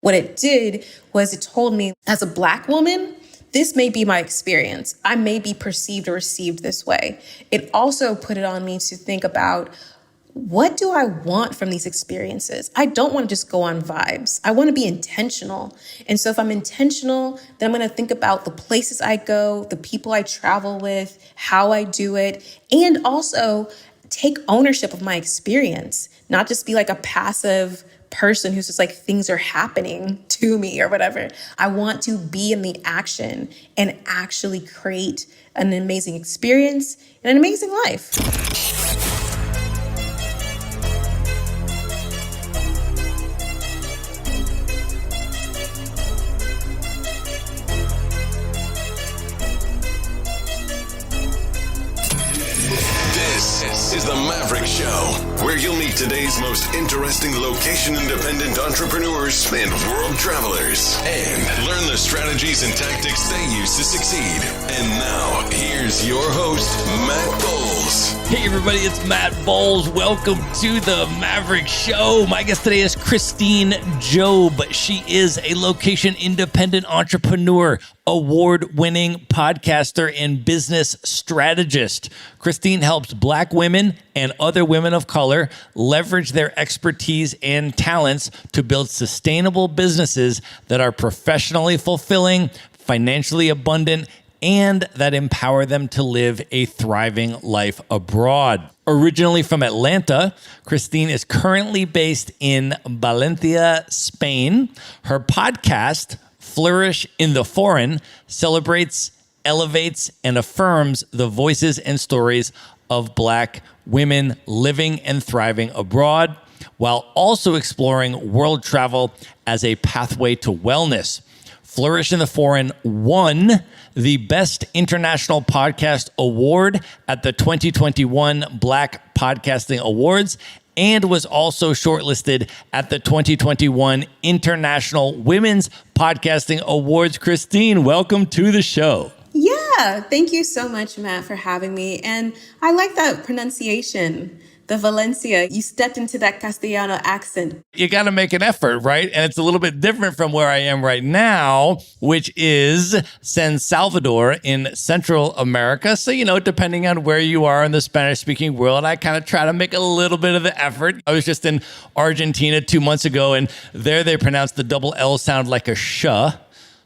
What it did was it told me, as a Black woman, this may be my experience. I may be perceived or received this way. It also put it on me to think about, what do I want from these experiences? I don't want to just go on vibes. I want to be intentional. And so if I'm intentional, then I'm going to think about the places I go, the people I travel with, how I do it, and also take ownership of my experience, not just be like a passive person who's just like, things are happening to me or whatever. I want to be in the action and actually create an amazing experience and an amazing life. This is the Maverick Show, where you'll meet today's most interesting location-independent entrepreneurs and world travelers, and learn the strategies and tactics they use to succeed. And now, here's your host, Matt Bowles. Hey everybody, it's Matt Bowles. Welcome to the Maverick Show. My guest today is Christine Job. She is a location-independent entrepreneur, award-winning podcaster, and business strategist. Christine helps Black women and other women of color leverage their expertise and talents to build sustainable businesses that are professionally fulfilling, financially abundant, and that empower them to live a thriving life abroad. Originally from Atlanta, Christine is currently based in Valencia, Spain. Her podcast, Flourish in the Foreign, celebrates, elevates, and affirms the voices and stories of Black women living and thriving abroad, while also exploring world travel as a pathway to wellness. Flourish in the Foreign won the Best International Podcast Award at the 2021 Black Podcasting Awards and was also shortlisted at the 2021 International Women's Podcasting Awards. Christine, welcome to the show. Yeah, thank you so much, Matt, for having me. And I like that pronunciation. The Valencia, you stepped into that Castellano accent. You got to make an effort, right? And it's a little bit different from where I am right now, which is San Salvador in Central America. So, depending on where you are in the Spanish-speaking world, I kind of try to make a little bit of the effort. I was just in Argentina 2 months ago, and there they pronounce the double L sound like a sh.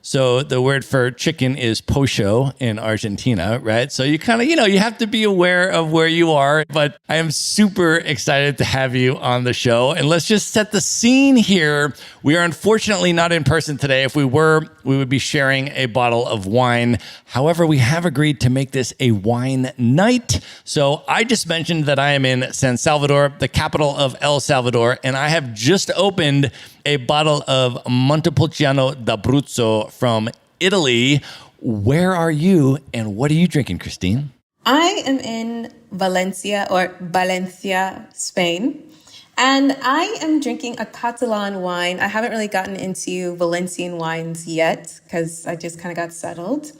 So the word for chicken is pollo in Argentina, right? So you kind of, you have to be aware of where you are. But I am super excited to have you on the show. And let's just set the scene here. We are unfortunately not in person today. If we were, we would be sharing a bottle of wine. However, we have agreed to make this a wine night. So I just mentioned that I am in San Salvador, the capital of El Salvador, and I have just opened a bottle of Montepulciano d'Abruzzo from Italy. Where are you and what are you drinking, Christine? I am in Valencia, Spain, and I am drinking a Catalan wine. I haven't really gotten into Valencian wines yet because I just kind of got settled.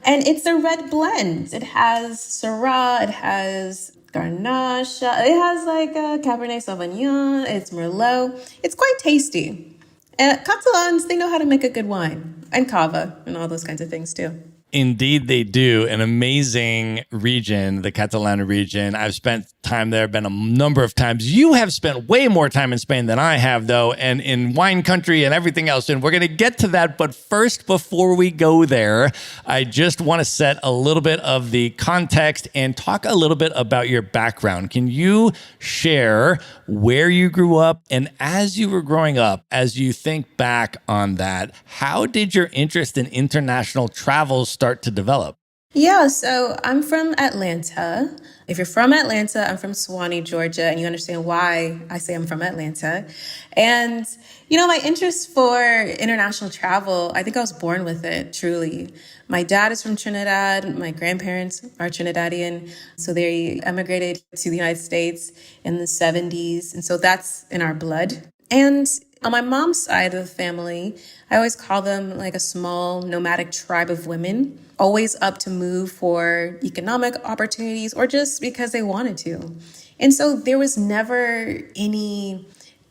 And it's a red blend. It has Syrah, it has Garnacha, it has like a Cabernet Sauvignon, it's Merlot. It's quite tasty. Catalans, they know how to make a good wine, and cava and all those kinds of things too. Indeed, they do. An amazing region, the Catalan region. I've spent time there, been a number of times. You have spent way more time in Spain than I have, though, and in wine country and everything else. And we're going to get to that. But first, before we go there, I just want to set a little bit of the context and talk a little bit about your background. Can you share where you grew up? And as you were growing up, as you think back on that, how did your interest in international travel start to develop? Yeah, so I'm from Atlanta. If you're from Atlanta, I'm from Suwanee, Georgia, and you understand why I say I'm from Atlanta. And, my interest for international travel, I think I was born with it, truly. My dad is from Trinidad. My grandparents are Trinidadian. So they emigrated to the United States in the 70s. And so that's in our blood. And on my mom's side of the family, I always call them like a small nomadic tribe of women, always up to move for economic opportunities or just because they wanted to. And so there was never any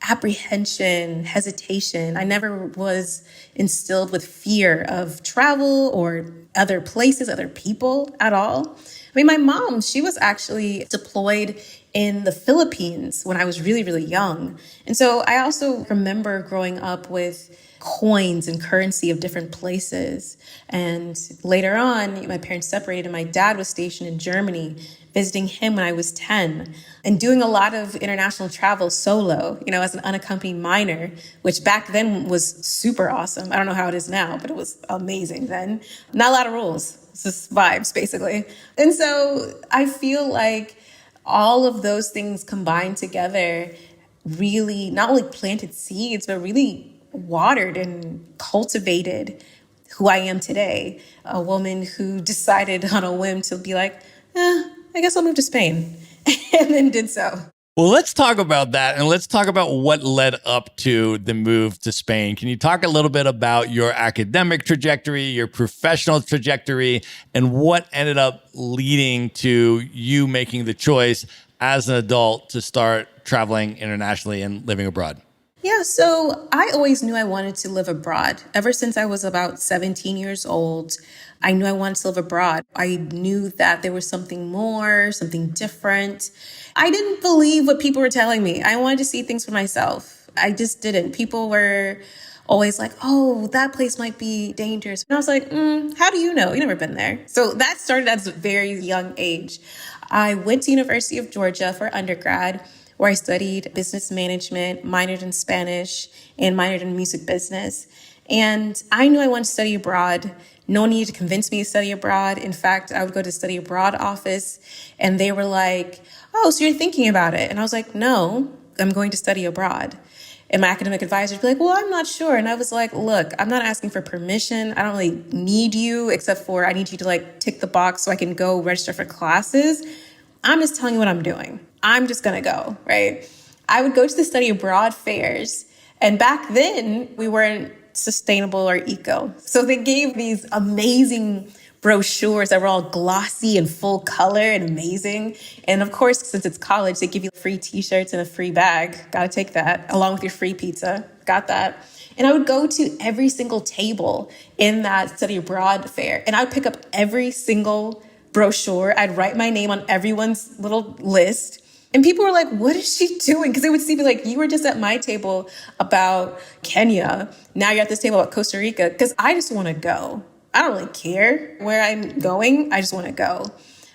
apprehension, hesitation. I never was instilled with fear of travel or other places, other people at all. I mean, my mom, she was actually deployed in the Philippines when I was really, really young. And so I also remember growing up with coins and currency of different places. And later on, my parents separated and my dad was stationed in Germany, visiting him when I was 10 and doing a lot of international travel solo, as an unaccompanied minor, which back then was super awesome. I don't know how it is now, but it was amazing then. Not a lot of rules. It's just vibes, basically. And so I feel like all of those things combined together really not only planted seeds, but really watered and cultivated who I am today. A woman who decided on a whim to be like, I guess I'll move to Spain, and then did so. Well, let's talk about that, and let's talk about what led up to the move to Spain. Can you talk a little bit about your academic trajectory, your professional trajectory, and what ended up leading to you making the choice as an adult to start traveling internationally and living abroad? Yeah, so I always knew I wanted to live abroad. Ever since I was about 17 years old, I knew I wanted to live abroad. I knew that there was something more, something different. I didn't believe what people were telling me. I wanted to see things for myself. I just didn't. People were always like, oh, that place might be dangerous. And I was like, how do you know? You've never been there. So that started at a very young age. I went to University of Georgia for undergrad, where I studied business management, minored in Spanish, and minored in music business. And I knew I wanted to study abroad. No one needed to convince me to study abroad. In fact, I would go to study abroad office, and they were like, oh, so you're thinking about it? And I was like, no, I'm going to study abroad. And my academic advisor would be like, well, I'm not sure. And I was like, look, I'm not asking for permission. I don't really need you, except for I need you to tick the box so I can go register for classes. I'm just telling you what I'm doing. I'm just going to go, right? I would go to the study abroad fairs. And back then, we weren't sustainable or eco. So they gave these amazing brochures that were all glossy and full color and amazing. And of course, since it's college, they give you free t-shirts and a free bag. Got to take that along with your free pizza. Got that. And I would go to every single table in that study abroad fair. And I would pick up every single brochure. I'd write my name on everyone's little list. And people were like, what is she doing? Because they would see me like, you were just at my table about Kenya. Now you're at this table about Costa Rica. Because I just want to go. I don't really care where I'm going. I just want to go.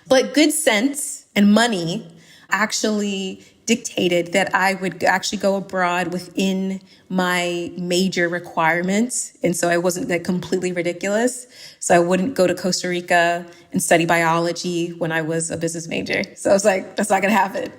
But good sense and money actually dictated that I would actually go abroad within my major requirements. And so I wasn't completely ridiculous. So I wouldn't go to Costa Rica and study biology when I was a business major. So I was like, that's not going to happen.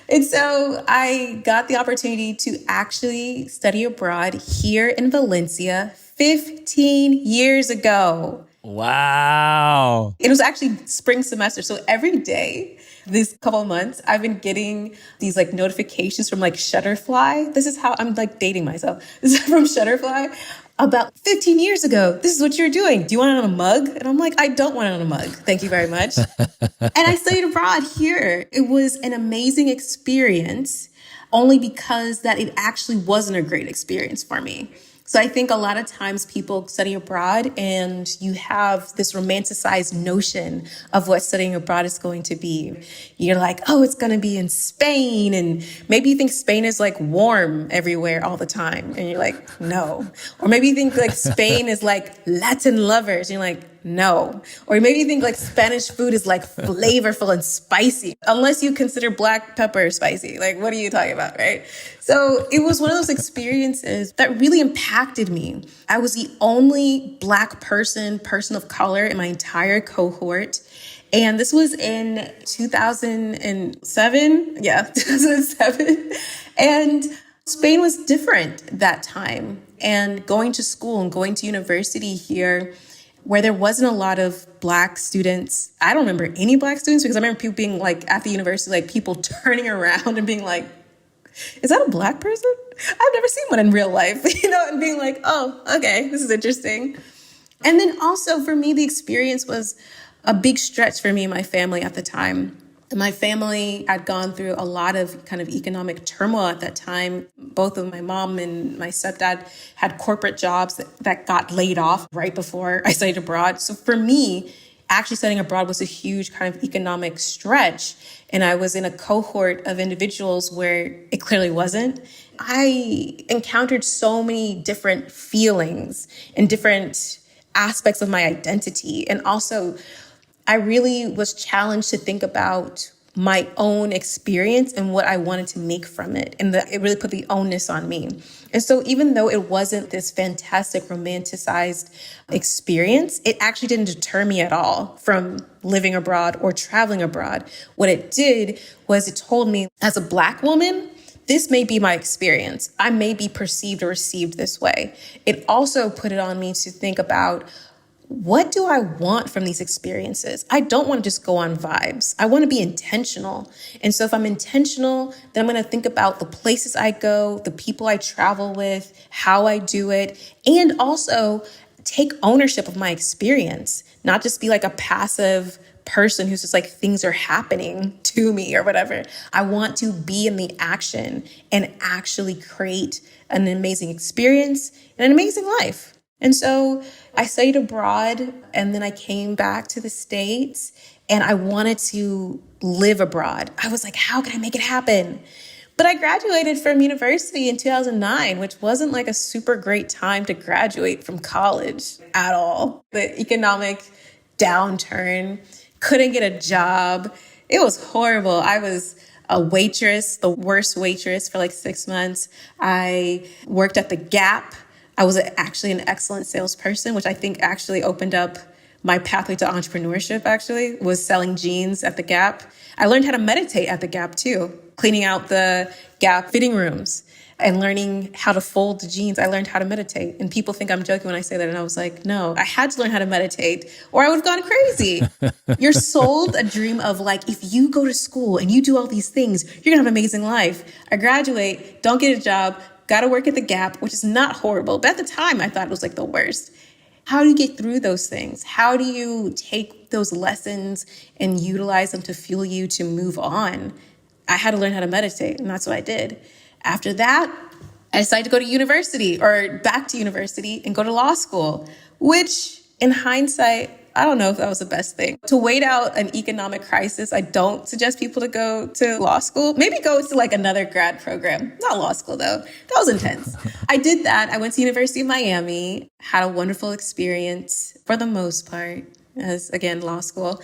And so I got the opportunity to actually study abroad here in Valencia 15 years ago. Wow. It was actually spring semester. So every day, these couple of months, I've been getting these notifications from Shutterfly. This is how I'm dating myself. This is from Shutterfly. About 15 years ago, this is what you're doing. Do you want it on a mug? And I'm like, I don't want it on a mug. Thank you very much. And I studied abroad here. It was an amazing experience, only because that it actually wasn't a great experience for me. So I think a lot of times people study abroad and you have this romanticized notion of what studying abroad is going to be. You're like, oh, it's going to be in Spain. And maybe you think Spain is warm everywhere all the time. And you're like, no. Or maybe you think Spain is Latin lovers. And you're like, no. Or maybe you think Spanish food is flavorful and spicy, unless you consider black pepper spicy. What are you talking about, right? So it was one of those experiences that really impacted me. I was the only black person of color in my entire cohort. And this was in 2007. Yeah, 2007. And Spain was different that time. And going to school and going to university here, where there wasn't a lot of black students. I don't remember any black students because I remember people being at the university, people turning around and being like, is that a black person? I've never seen one in real life, and being like, oh, okay, this is interesting. And then also for me, the experience was a big stretch for me and my family at the time. My family had gone through a lot of kind of economic turmoil at that time. Both of my mom and my stepdad had corporate jobs that got laid off right before I studied abroad. So for me, actually studying abroad was a huge kind of economic stretch. And I was in a cohort of individuals where it clearly wasn't. I encountered so many different feelings and different aspects of my identity. And also, I really was challenged to think about my own experience and what I wanted to make from it. And it really put the onus on me. And so even though it wasn't this fantastic romanticized experience, it actually didn't deter me at all from living abroad or traveling abroad. What it did was it told me, as a Black woman, this may be my experience. I may be perceived or received this way. It also put it on me to think about, what do I want from these experiences? I don't want to just go on vibes. I want to be intentional. And so if I'm intentional, then I'm going to think about the places I go, the people I travel with, how I do it, and also take ownership of my experience, not just be like a passive person who's just like, things are happening to me or whatever. I want to be in the action and actually create an amazing experience and an amazing life. And so I studied abroad, and then I came back to the States, and I wanted to live abroad. I was like, how can I make it happen? But I graduated from university in 2009, which wasn't like a super great time to graduate from college at all. The economic downturn, couldn't get a job. It was horrible. I was a waitress, the worst waitress for like 6 months. I worked at the Gap. I was actually an excellent salesperson, which I think actually opened up my pathway to entrepreneurship, actually, was selling jeans at the Gap. I learned how to meditate at the Gap, too, cleaning out the Gap fitting rooms and learning how to fold the jeans. I learned how to meditate. And people think I'm joking when I say that. And I was like, no, I had to learn how to meditate or I would have gone crazy. You're sold a dream of like, if you go to school and you do all these things, you're going to have an amazing life. I graduate, don't get a job, got to work at the Gap, which is not horrible. But at the time, I thought it was like the worst. How do you get through those things? How do you take those lessons and utilize them to fuel you to move on? I had to learn how to meditate, and that's what I did. After that, I decided to go to university or back to university and go to law school, which in hindsight, I don't know if that was the best thing. To wait out an economic crisis, I don't suggest people to go to law school. Maybe go to like another grad program. Not law school, though. That was intense. I did that. I went to University of Miami, had a wonderful experience for the most part, as again, law school.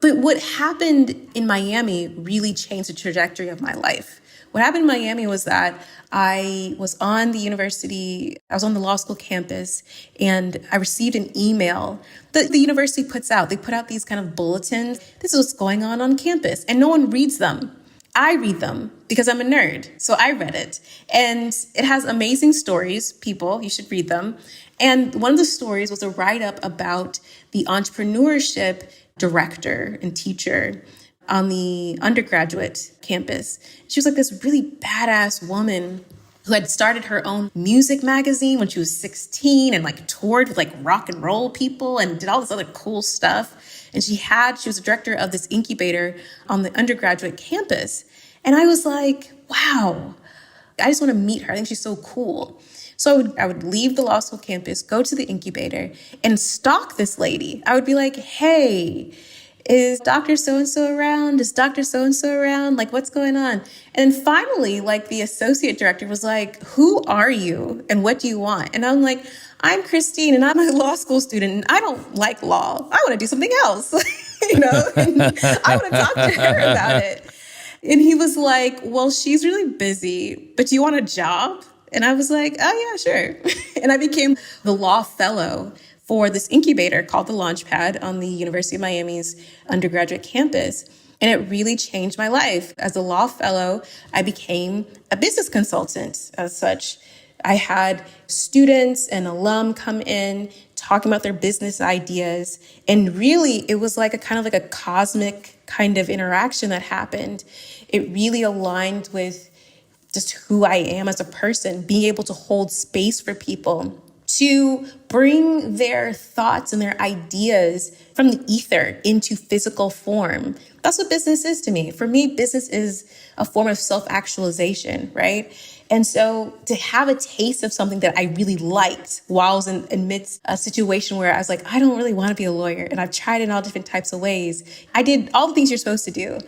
But what happened in Miami really changed the trajectory of my life. What happened in Miami was that I was on the law school campus, and I received an email that the university puts out. They put out these kind of bulletins. This is what's going on campus, and no one reads them. I read them because I'm a nerd. So I read it, and it has amazing stories. People, you should read them. And one of the stories was a write-up about the entrepreneurship director and teacher on the undergraduate campus. She was like this really badass woman who had started her own music magazine when she was 16 and like toured with like rock and roll people and did all this other cool stuff. And she was a director of this incubator on the undergraduate campus. And I was like, wow, I just want to meet her. I think she's so cool. So I would leave the law school campus, go to the incubator and stalk this lady. I would be like, hey, is Dr. So-and-so around? Is Dr. So-and-so around? Like, what's going on? And finally, like the associate director was like, who are you? And what do you want? And I'm like, I'm Christine and I'm a law school student and I don't like law. I want to do something else, And I want to talk to her about it. And he was like, well, she's really busy, but do you want a job? And I was like, oh yeah, sure. And I became the law fellow for this incubator called the Launchpad on the University of Miami's undergraduate campus. And it really changed my life. As a law fellow, I became a business consultant as such. I had students and alum come in talking about their business ideas. And really, it was like a kind of like a cosmic kind of interaction that happened. It really aligned with just who I am as a person, being able to hold space for people, to bring their thoughts and their ideas from the ether into physical form. That's what business is to me. For me, business is a form of self-actualization, right? And so to have a taste of something that I really liked while I was amidst a situation where I was like, I don't really want to be a lawyer. And I've tried it in all different types of ways. I did all the things you're supposed to do.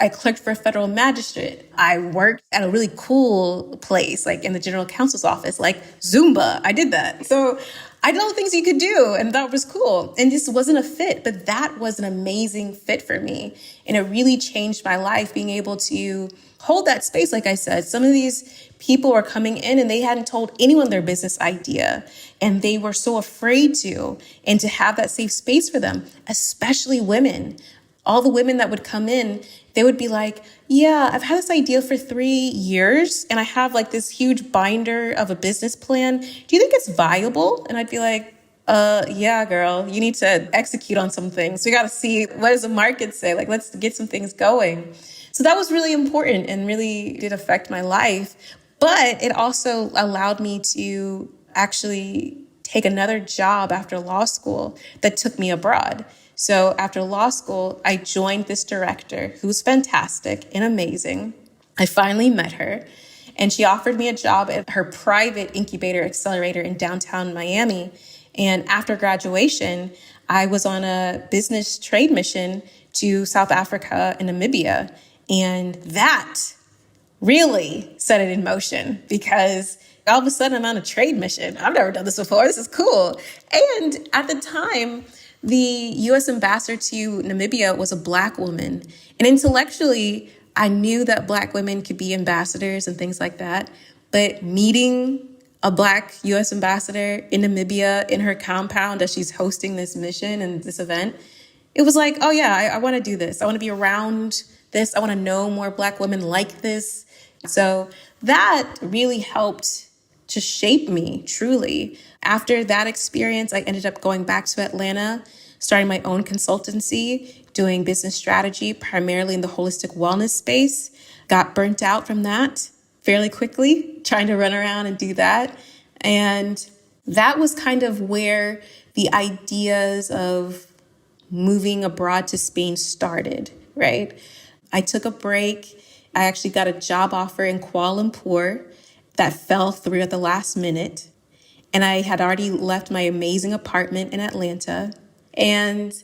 I clerked for a federal magistrate. I worked at a really cool place, like in the general counsel's office, like Zumba. I did that. So I did all the things you could do, and that was cool. And this wasn't a fit, but that was an amazing fit for me. And it really changed my life, being able to hold that space. Like I said, some of these people were coming in and they hadn't told anyone their business idea, and they were so afraid to, and to have that safe space for them, especially women. All the women that would come in, they would be like, yeah, I've had this idea for 3 years and I have like this huge binder of a business plan. Do you think it's viable? And I'd be like, yeah, girl, you need to execute on some things. We got to see, what does the market say? Like, let's get some things going. So that was really important and really did affect my life. But it also allowed me to actually take another job after law school that took me abroad. So after law school, I joined this director who's fantastic and amazing. I finally met her, and she offered me a job at her private incubator accelerator in downtown Miami. And after graduation, I was on a business trade mission to South Africa and Namibia. And that really set it in motion, because all of a sudden I'm on a trade mission. I've never done this before. This is cool. And at the time, the U.S. ambassador to Namibia was a Black woman. And intellectually, I knew that Black women could be ambassadors and things like that. But meeting a Black U.S. ambassador in Namibia in her compound as she's hosting this mission and this event, it was like, oh yeah, I want to do this. I want to be around this. I want to know more Black women like this. So that really helped to shape me, truly. After that experience, I ended up going back to Atlanta, starting my own consultancy, doing business strategy, primarily in the holistic wellness space. Got burnt out from that fairly quickly, trying to run around and do that. And that was kind of where the ideas of moving abroad to Spain started, right? I took a break. I actually got a job offer in Kuala Lumpur that fell through at the last minute. And I had already left my amazing apartment in Atlanta, and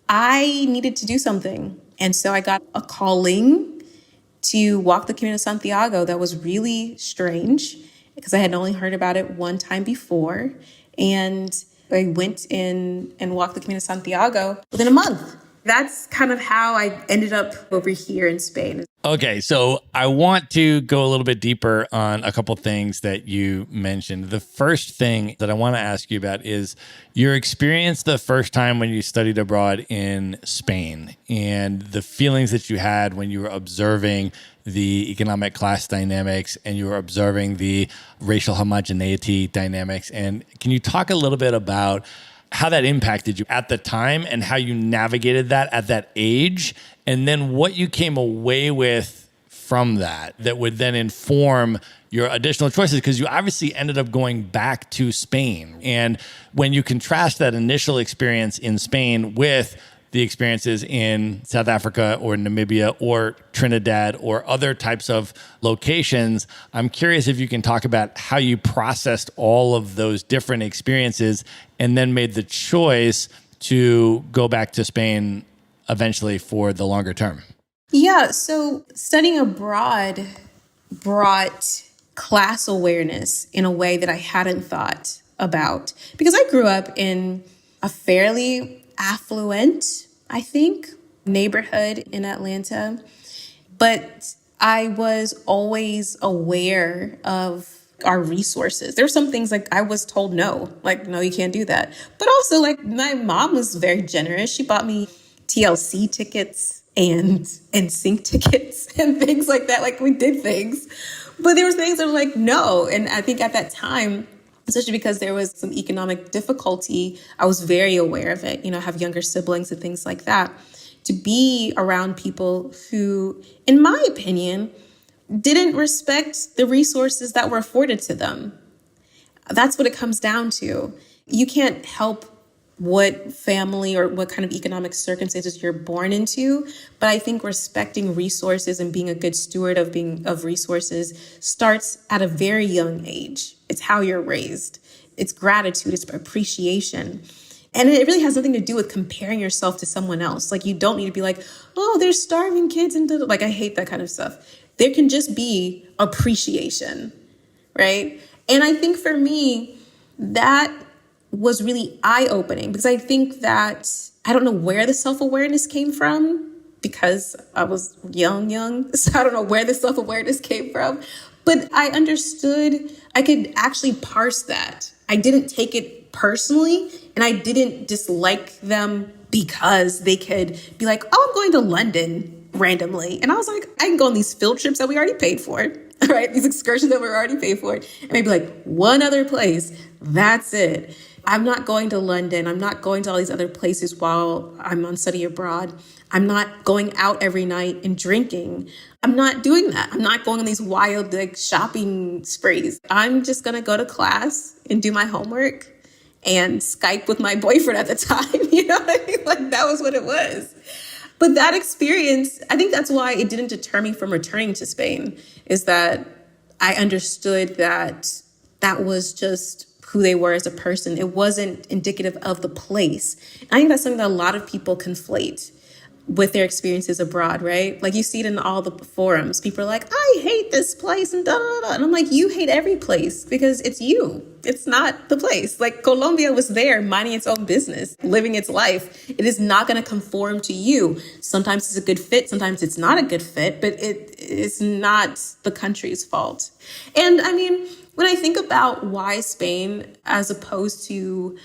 I needed to do something. And so I got a calling to walk the Camino De Santiago that was really strange, because I had only heard about it one time before. And I went in and walked the Camino De Santiago within a month. That's kind of how I ended up over here in Spain. Okay, so I want to go a little bit deeper on a couple things that you mentioned. The first thing that I want to ask you about is your experience the first time when you studied abroad in Spain, and the feelings that you had when you were observing the economic class dynamics and you were observing the racial homogeneity dynamics. And can you talk a little bit about how that impacted you at the time and how you navigated that at that age, and then what you came away with from that would then inform your additional choices? Because you obviously ended up going back to Spain. And when you contrast that initial experience in Spain with the experiences in South Africa or Namibia or Trinidad or other types of locations, I'm curious if you can talk about how you processed all of those different experiences and then made the choice to go back to Spain eventually for the longer term. Yeah, so studying abroad brought class awareness in a way that I hadn't thought about, because I grew up in a fairly affluent, I think, neighborhood in Atlanta. But I was always aware of our resources. There were some things like I was told no, like, no, you can't do that. But also, like, my mom was very generous. She bought me TLC tickets and NSYNC tickets and things like that. Like, we did things. But there was things that were like, no. And I think at that time, especially because there was some economic difficulty, I was very aware of it. You know, I have younger siblings and things like that. To be around people who, in my opinion, didn't respect the resources that were afforded to them. That's what it comes down to. You can't help what family or what kind of economic circumstances you're born into. But I think respecting resources and being a good steward of resources starts at a very young age. It's how you're raised. It's gratitude, it's appreciation. And it really has nothing to do with comparing yourself to someone else. Like, you don't need to be like, oh, there's starving kids. And like, I hate that kind of stuff. There can just be appreciation, right? And I think for me, that was really eye-opening, because I think that I don't know where the self-awareness came from, because I was young. So I don't know where the self-awareness came from. But I understood, I could actually parse that. I didn't take it personally, and I didn't dislike them because they could be like, oh, I'm going to London randomly. And I was like, I can go on these field trips that we already paid for, right? These excursions that we already paid for. And maybe like one other place, that's it. I'm not going to London. I'm not going to all these other places while I'm on study abroad. I'm not going out every night and drinking. I'm not doing that. I'm not going on these wild shopping sprees. I'm just going to go to class and do my homework and Skype with my boyfriend at the time. You know what I mean? Like, that was what it was. But that experience, I think that's why it didn't deter me from returning to Spain, is that I understood that that was just who they were as a person. It wasn't indicative of the place. I think that's something that a lot of people conflate with their experiences abroad, right? Like, you see it in all the forums. People are like, I hate this place and da da da. And I'm like, you hate every place because it's you. It's not the place. Like, Colombia was there minding its own business, living its life. It is not going to conform to you. Sometimes it's a good fit. Sometimes it's not a good fit, but it is not the country's fault. And I mean, when I think about why Spain as opposed to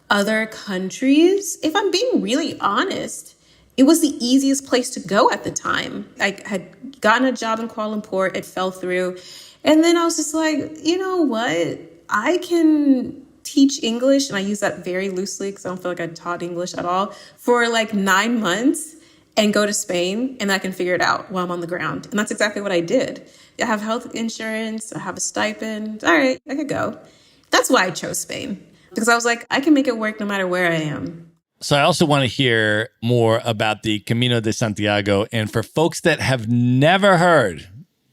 other countries, if I'm being really honest, it was the easiest place to go at the time. I had gotten a job in Kuala Lumpur. It fell through. And then I was just like, you know what? I can teach English. And I use that very loosely because I don't feel like I taught English at all for like 9 months and go to Spain, and I can figure it out while I'm on the ground. And that's exactly what I did. I have health insurance. I have a stipend. All right, I could go. That's why I chose Spain, because I was like, I can make it work no matter where I am. So I also want to hear more about the Camino de Santiago. And for folks that have never heard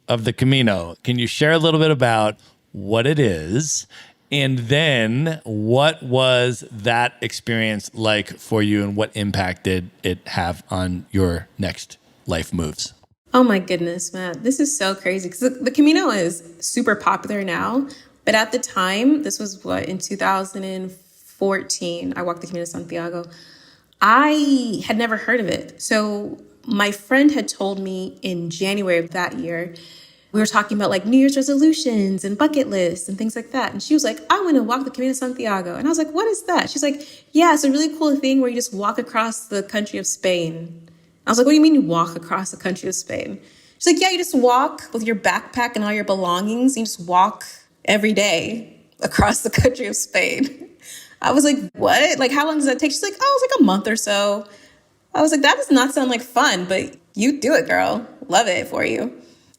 of the Camino, can you share a little bit about what it is? And then what was that experience like for you, and what impact did it have on your next life moves? Oh my goodness, Matt. This is so crazy, because the Camino is super popular now. But at the time, this was in 2014, I walked the Camino de Santiago. I had never heard of it. So my friend had told me in January of that year, we were talking about like New Year's resolutions and bucket lists and things like that. And she was like, I want to walk the Camino de Santiago. And I was like, what is that? She's like, yeah, it's a really cool thing where you just walk across the country of Spain. I was like, what do you mean you walk across the country of Spain? She's like, yeah, you just walk with your backpack and all your belongings. You just walk every day across the country of Spain. I was like, what? Like, how long does that take? She's like, oh, it's like a month or so. I was like, that does not sound like fun, but you do it, girl. Love it for you.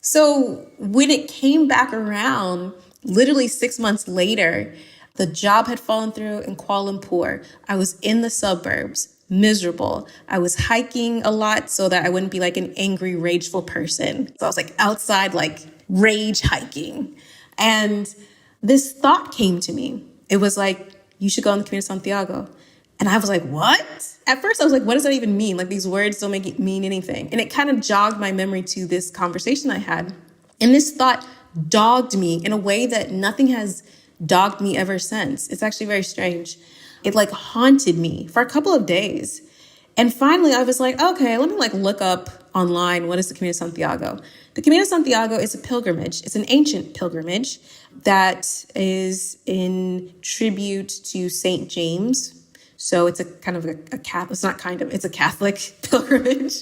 So when it came back around, literally 6 months later, the job had fallen through in Kuala Lumpur. I was in the suburbs, miserable. I was hiking a lot so that I wouldn't be like an angry, rageful person. So I was like outside, like rage hiking. And this thought came to me. It was like, you should go on the Camino de Santiago. And I was like, what? At first, I was like, what does that even mean? Like, these words don't make it mean anything. And it kind of jogged my memory to this conversation I had. And this thought dogged me in a way that nothing has dogged me ever since. It's actually very strange. It like haunted me for a couple of days. And finally, I was like, okay, let me like look up online. What is the Camino de Santiago? The Camino de Santiago is a pilgrimage. It's an ancient pilgrimage that is in tribute to St. James. So it's a kind of a Catholic, it's a Catholic pilgrimage.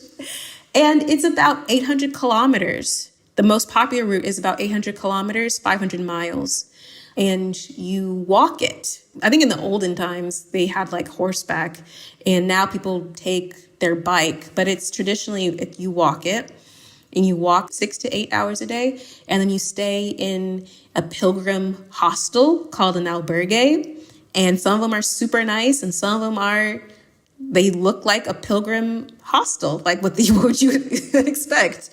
And it's about 800 kilometers. The most popular route is about 800 kilometers, 500 miles. And you walk it. I think in the olden times, they had like horseback. And now people take their bike. But it's traditionally, you walk it. And you walk 6 to 8 hours a day. And then you stay in a pilgrim hostel called an albergue. And some of them are super nice, and some of them they look like a pilgrim hostel, like what would you expect.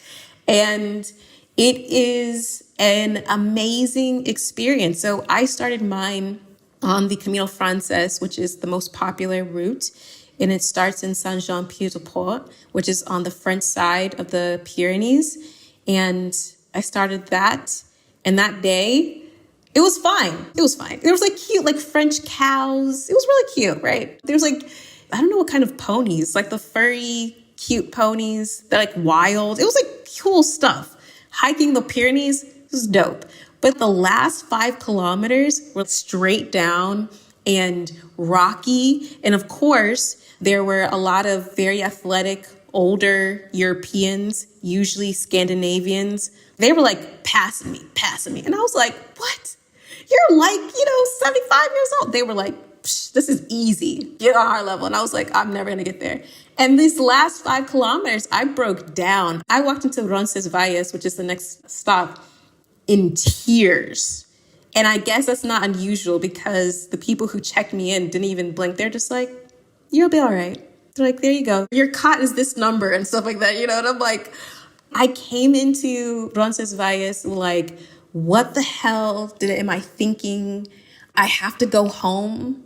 And it is an amazing experience. So I started mine on the Camino Frances, which is the most popular route. And it starts in Saint-Jean-Pied-de-Port, which is on the French side of the Pyrenees. And I started that. And that day, it was fine. It was fine. There was like cute, like French cows. It was really cute, right? There's like, I don't know what kind of ponies, like the furry, cute ponies. They're like wild. It was like cool stuff. Hiking the Pyrenees was dope. But the last 5 kilometers were straight down and rocky. And of course, there were a lot of very athletic, older Europeans, usually Scandinavians. They were like passing me. And I was like, what? You're like, 75 years old. They were like, this is easy. Get on our level. And I was like, I'm never going to get there. And these last 5 kilometers, I broke down. I walked into Roncesvalles, which is the next stop, in tears. And I guess that's not unusual because the people who checked me in didn't even blink. They're just like, you'll be all right. They're like, there you go. Your cot is this number and stuff like that, And I'm like, I came into Roncesvalles like, what the hell am I thinking? I have to go home.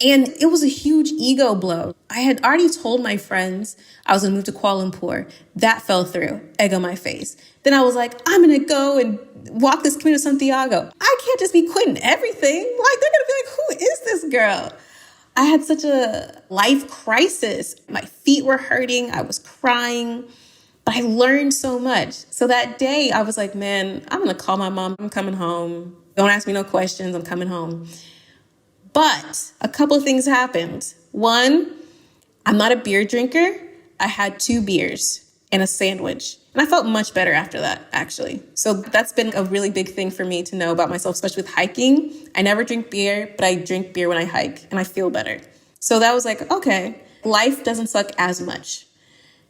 And it was a huge ego blow. I had already told my friends I was going to move to Kuala Lumpur. That fell through. Egg on my face. Then I was like, I'm going to go and walk this Camino De Santiago. I can't just be quitting everything. Like, they're going to be like, who is this girl? I had such a life crisis. My feet were hurting. I was crying. But I learned so much. So that day, I was like, man, I'm going to call my mom. I'm coming home. Don't ask me no questions. I'm coming home. But a couple of things happened. One, I'm not a beer drinker. I had 2 beers and a sandwich. And I felt much better after that, actually. So that's been a really big thing for me to know about myself, especially with hiking. I never drink beer, but I drink beer when I hike and I feel better. So that was like, okay, life doesn't suck as much.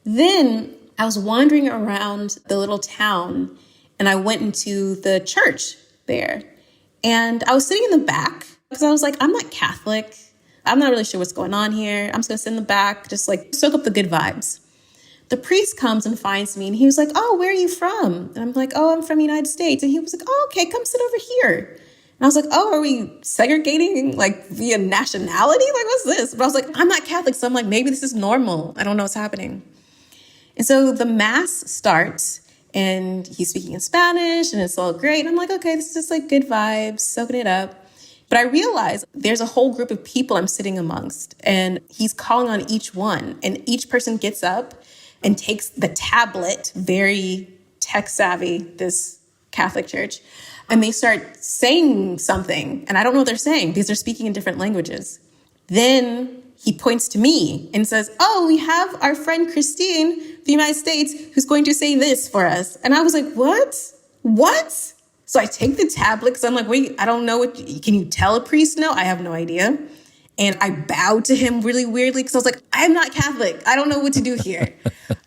Then I was wandering around the little town and I went into the church there. And I was sitting in the back because I was like, I'm not Catholic. I'm not really sure what's going on here. I'm just going to sit in the back, just like soak up the good vibes. The priest comes and finds me and he was like, oh, where are you from? And I'm like, oh, I'm from the United States. And he was like, oh, okay, come sit over here. And I was like, oh, are we segregating like via nationality? Like, what's this? But I was like, I'm not Catholic. So I'm like, maybe this is normal. I don't know what's happening. And so the mass starts and he's speaking in Spanish and it's all great. And I'm like, okay, this is just like good vibes, soaking it up. But I realized there's a whole group of people I'm sitting amongst and he's calling on each one. And each person gets up and takes the tablet, very tech savvy, this Catholic church, and they start saying something. And I don't know what they're saying because they're speaking in different languages. Then he points to me and says, oh, we have our friend Christine from the United States who's going to say this for us. And I was like, what? So I take the tablet because I'm like, wait, I don't know. Can you tell a priest no? I have no idea. And I bowed to him really weirdly because I was like, I'm not Catholic. I don't know what to do here.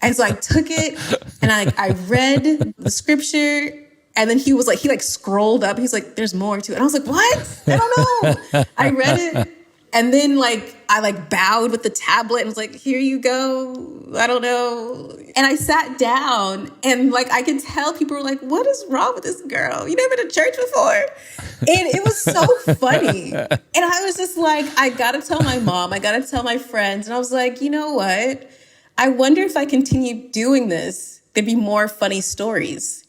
And so I took it and I read the scripture. And then he scrolled up. He's like, there's more to it. And I was like, what? I don't know. I read it. And then I bowed with the tablet and was like, here you go. I don't know. And I sat down and I could tell people were like, what is wrong with this girl? You never been to church before? And it was so funny. And I was just like, I got to tell my mom. I got to tell my friends. And I was like, you know what? I wonder if I continue doing this, there'd be more funny stories.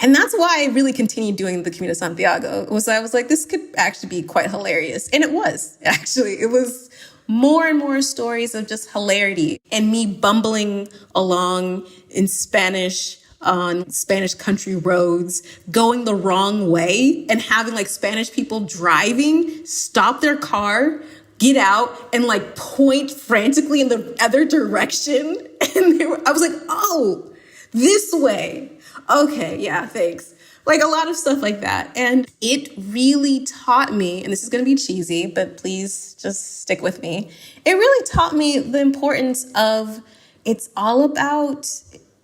And that's why I really continued doing the Camino De Santiago. I was like, this could actually be quite hilarious. And it was, actually. It was more and more stories of just hilarity and me bumbling along in Spanish on Spanish country roads, going the wrong way and having Spanish people driving, stop their car, get out and point frantically in the other direction. And I was like, oh, this way. Okay, yeah, thanks. A lot of stuff like that. And it really taught me, and this is going to be cheesy, but please just stick with me. It really taught me the importance of it's all about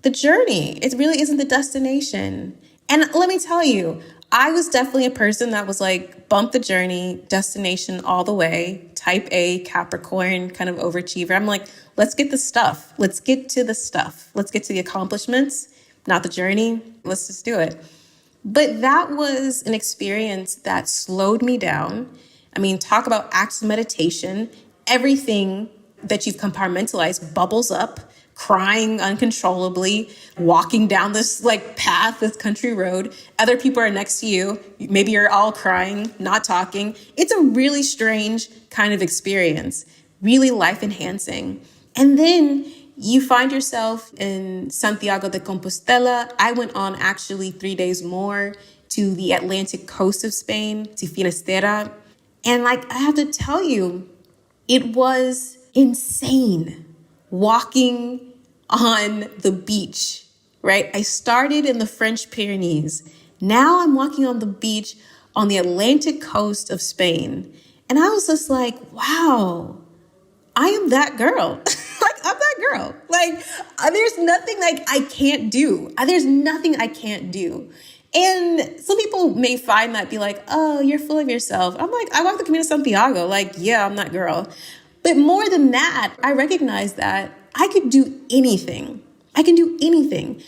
the journey. It really isn't the destination. And let me tell you, I was definitely a person that was like, bump the journey, destination all the way, type A, Capricorn, kind of overachiever. I'm like, let's get the stuff. Let's get to the stuff. Let's get to the accomplishments, not the journey. Let's just do it. But that was an experience that slowed me down. I mean, talk about acts of meditation. Everything that you've compartmentalized bubbles up, crying uncontrollably, walking down this like path, this country road. Other people are next to you. Maybe you're all crying, not talking. It's a really strange kind of experience, really life enhancing. And then you find yourself in Santiago de Compostela. I went on actually 3 days more to the Atlantic coast of Spain, to Finisterre. And like, I have to tell you, it was insane walking on the beach, right? I started in the French Pyrenees. Now I'm walking on the beach on the Atlantic coast of Spain. And I was just like, wow, I am that girl. Like, I'm that girl. Like, there's nothing like I can't do. There's nothing I can't do. And some people may find that be like, oh, you're full of yourself. I'm like, I walk the Camino De Santiago. Like, yeah, I'm that girl. But more than that, I recognize that I could do anything. I can do anything.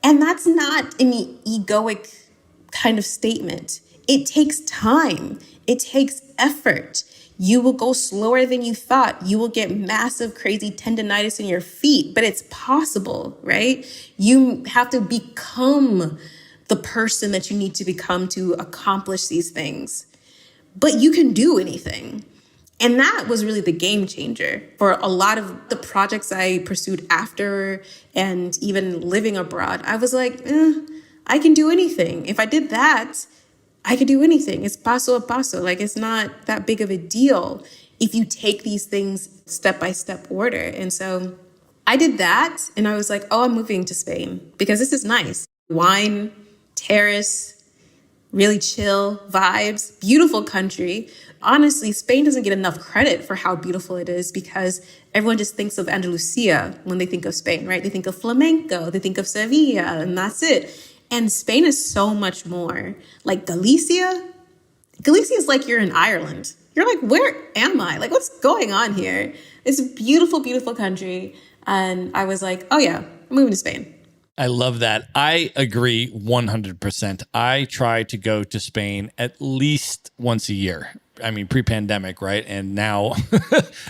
And that's not an egoic kind of statement. It takes time. It takes effort. You will go slower than you thought. You will get massive, crazy tendonitis in your feet, but it's possible, right? You have to become the person that you need to become to accomplish these things. But you can do anything. And that was really the game changer for a lot of the projects I pursued after and even living abroad. I was like, I can do anything. If I did that, I could do anything. It's paso a paso. Like, it's not that big of a deal if you take these things step-by-step order. And so I did that. And I was like, oh, I'm moving to Spain because this is nice. Wine, terrace, really chill vibes, beautiful country. Honestly, Spain doesn't get enough credit for how beautiful it is because everyone just thinks of Andalusia when they think of Spain, right? They think of flamenco, they think of Sevilla, and that's it. And Spain is so much more. Like Galicia is like you're in Ireland. You're like, where am I? Like, what's going on here? It's a beautiful, beautiful country. And I was like, oh yeah, I'm moving to Spain. I love that. I agree 100%. I try to go to Spain at least once a year. I mean, pre-pandemic, right? And now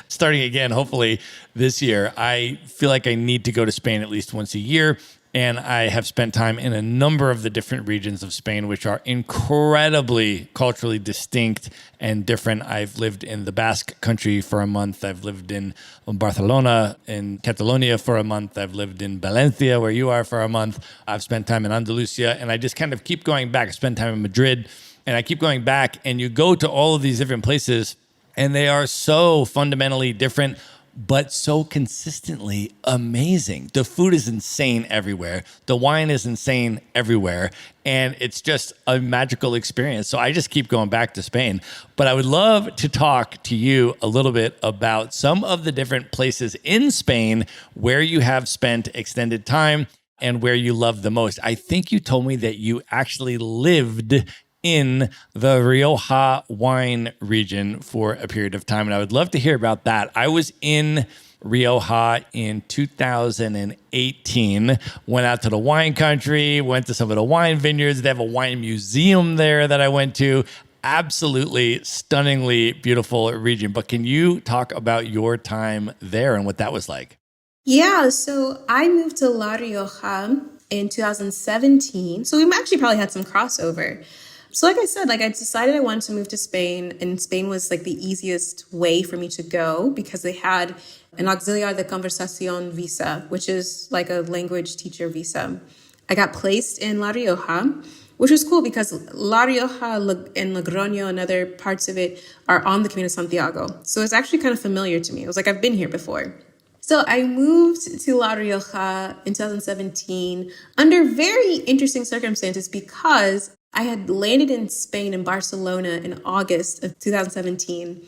starting again, hopefully this year, I feel like I need to go to Spain at least once a year. And I have spent time in a number of the different regions of Spain, which are incredibly culturally distinct and different. I've lived in the Basque country for a month. I've lived in Barcelona, in Catalonia for a month. I've lived in Valencia, where you are, for a month. I've spent time in Andalusia, and I just kind of keep going back. I spent time in Madrid, and I keep going back. And you go to all of these different places, and they are so fundamentally different, but so consistently amazing. The food is insane everywhere. The wine is insane everywhere. And it's just a magical experience. So I just keep going back to Spain. But I would love to talk to you a little bit about some of the different places in Spain where you have spent extended time and where you love the most. I think you told me that you actually lived in the Rioja wine region for a period of time. And I would love to hear about that. I was in Rioja in 2018, went out to the wine country, went to some of the wine vineyards. They have a wine museum there that I went to. Absolutely stunningly beautiful region. But can you talk about your time there and what that was like? Yeah, so I moved to La Rioja in 2017. So we actually probably had some crossover. So like I said, like I decided I wanted to move to Spain, and Spain was like the easiest way for me to go because they had an auxiliar de conversación visa, which is like a language teacher visa. I got placed in La Rioja, which was cool because La Rioja and Logroño and other parts of it are on the Camino de Santiago. So it's actually kind of familiar to me. It was like, I've been here before. So I moved to La Rioja in 2017 under very interesting circumstances because I had landed in Spain, in Barcelona, in August of 2017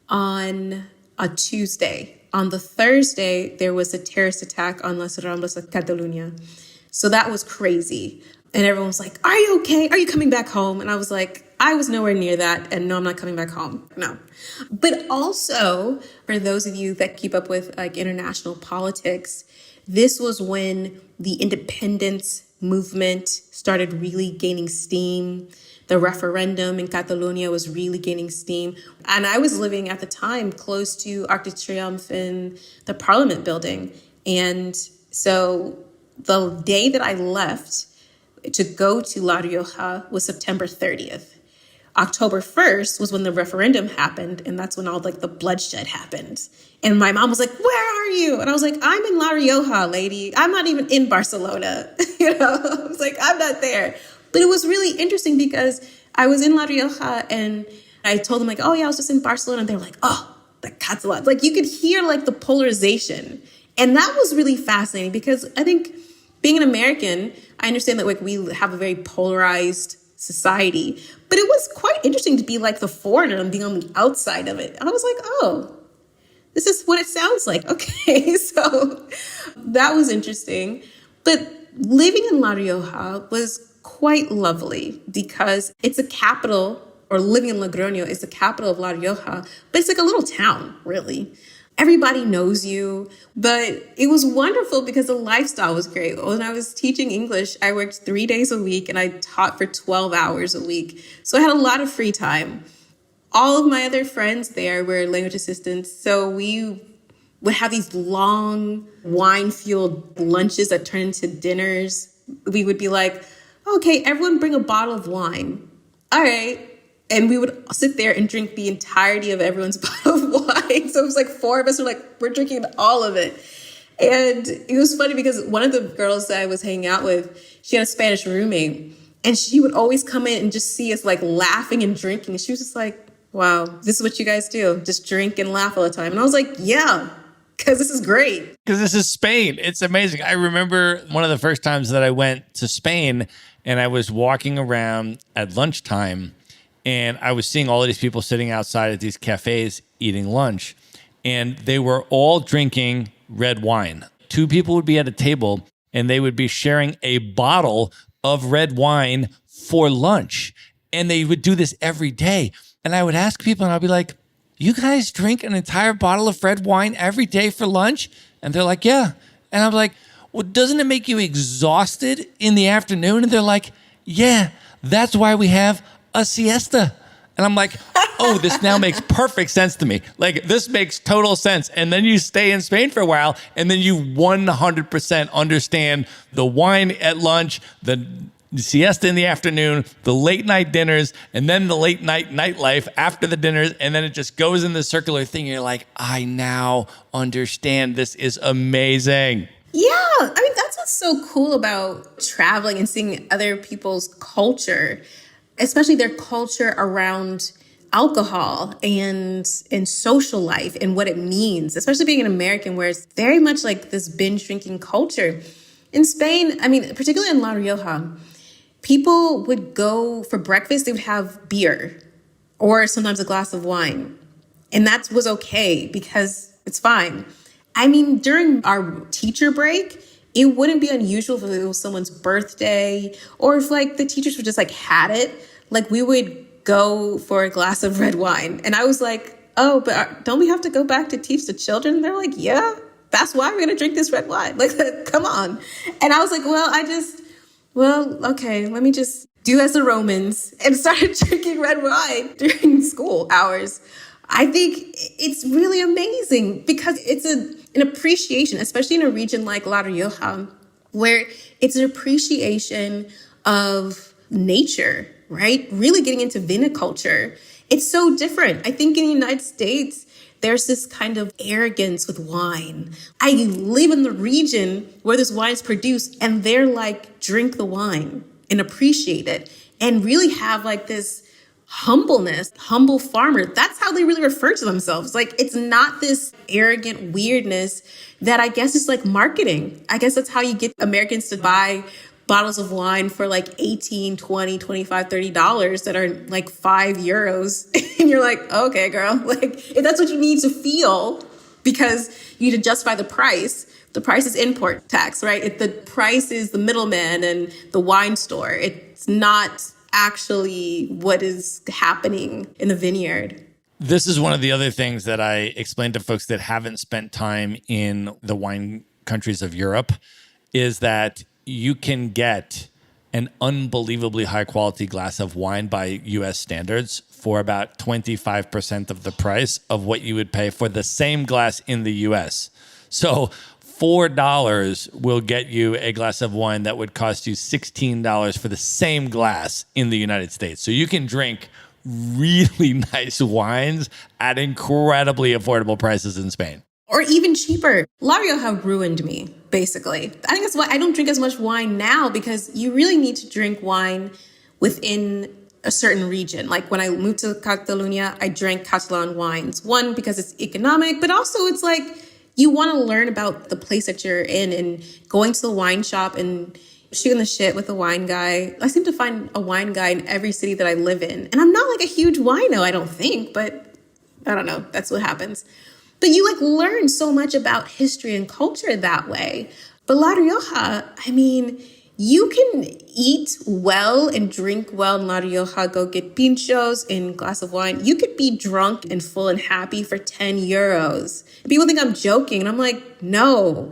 on a Tuesday. On the Thursday, there was a terrorist attack on Las Ramblas of Catalunya. So that was crazy. And everyone was like, are you okay? Are you coming back home? And I was like, I was nowhere near that. And no, I'm not coming back home. No. But also, for those of you that keep up with like international politics, this was when the independence movement started really gaining steam. The referendum in Catalonia was really gaining steam. And I was living at the time close to Arc de Triomphe in the Parliament building. And so the day that I left to go to La Rioja was September 30th. October 1st was when the referendum happened, and that's when all like the bloodshed happened. And my mom was like, where are you? And I was like, I'm in La Rioja, lady. I'm not even in Barcelona. I was like, I'm not there. But it was really interesting because I was in La Rioja and I told them like, oh yeah, I was just in Barcelona. And they were like, oh, the Catalans. Like you could hear like the polarization. And that was really fascinating because I think being an American, I understand that like we have a very polarized society, but it was quite interesting to be like the foreigner and being on the outside of it. I was like, oh, this is what it sounds like. Okay, so that was interesting. But living in La Rioja was quite lovely because it's a capital, or living in Logroño is the capital of La Rioja, but it's like a little town, really. Everybody knows you, but it was wonderful because the lifestyle was great. When I was teaching English, I worked 3 days a week and I taught for 12 hours a week. So I had a lot of free time. All of my other friends there were language assistants. So we would have these long wine-fueled lunches that turned into dinners. We would be like, okay, everyone bring a bottle of wine. All right. And we would sit there and drink the entirety of everyone's bottle of wine. So it was like 4 of us were like, we're drinking all of it. And it was funny because one of the girls that I was hanging out with, she had a Spanish roommate. And she would always come in and just see us like laughing and drinking. And she was just like, wow, this is what you guys do. Just drink and laugh all the time. And I was like, yeah, because this is great. Because this is Spain. It's amazing. I remember one of the first times that I went to Spain and I was walking around at lunchtime. And I was seeing all of these people sitting outside at these cafes eating lunch. And they were all drinking red wine. 2 people would be at a table and they would be sharing a bottle of red wine for lunch. And they would do this every day. And I would ask people and I'd be like, you guys drink an entire bottle of red wine every day for lunch? And they're like, yeah. And I'm like, well, doesn't it make you exhausted in the afternoon? And they're like, yeah, that's why we have a siesta. And I'm like, oh, this now makes perfect sense to me. Like, this makes total sense. And then you stay in Spain for a while, and then you 100% understand the wine at lunch, the siesta in the afternoon, the late night dinners, and then the late night nightlife after the dinners. And then it just goes in this circular thing. You're like, I now understand. This is amazing. Yeah, I mean, that's what's so cool about traveling and seeing other people's culture, especially their culture around alcohol and social life and what it means, especially being an American where it's very much like this binge drinking culture. In Spain, I mean, particularly in La Rioja, people would go for breakfast, they would have beer or sometimes a glass of wine. And that was okay because it's fine. I mean, during our teacher break, it wouldn't be unusual if it was someone's birthday or if like the teachers would just like had it, like we would go for a glass of red wine. And I was like, oh, but don't we have to go back to teach the children? And they're like, yeah, that's why we're going to drink this red wine. Like, come on. And I was like, well, okay, let me just do as the Romans and started drinking red wine during school hours. I think it's really amazing because it's an appreciation, especially in a region like La Rioja, where it's an appreciation of nature, right? Really getting into viniculture. It's so different. I think in the United States, there's this kind of arrogance with wine. I live in the region where this wine is produced and they're like, drink the wine and appreciate it and really have like this humbleness, humble farmer. That's how they really refer to themselves. Like, it's not this arrogant weirdness that I guess is like marketing. I guess that's how you get Americans to buy bottles of wine for like 18, 20, 25, $30 that are like €5. And you're like, okay, girl, like if that's what you need to feel because you need to justify the price, The price is import tax, right? The price is the middleman and the wine store. It's not actually what is happening in the vineyard. This is one of the other things that I explain to folks that haven't spent time in the wine countries of Europe is that you can get an unbelievably high quality glass of wine by US standards for about 25% of the price of what you would pay for the same glass in the US. So $4 will get you a glass of wine that would cost you $16 for the same glass in the United States. So you can drink really nice wines at incredibly affordable prices in Spain. Or even cheaper. La Rioja ruined me, basically. I think that's why I don't drink as much wine now, because you really need to drink wine within a certain region. Like when I moved to Catalonia, I drank Catalan wines. One, because it's economic, but also it's like you want to learn about the place that you're in, and going to the wine shop and shooting the shit with a wine guy. I seem to find a wine guy in every city that I live in. And I'm not like a huge wino, I don't think, but I don't know. That's what happens. But you like learn so much about history and culture that way. But La Rioja, I mean, you can eat well and drink well in La Rioja, go get pinchos and a glass of wine. You could be drunk and full and happy for 10 euros. People think I'm joking, and I'm like, no.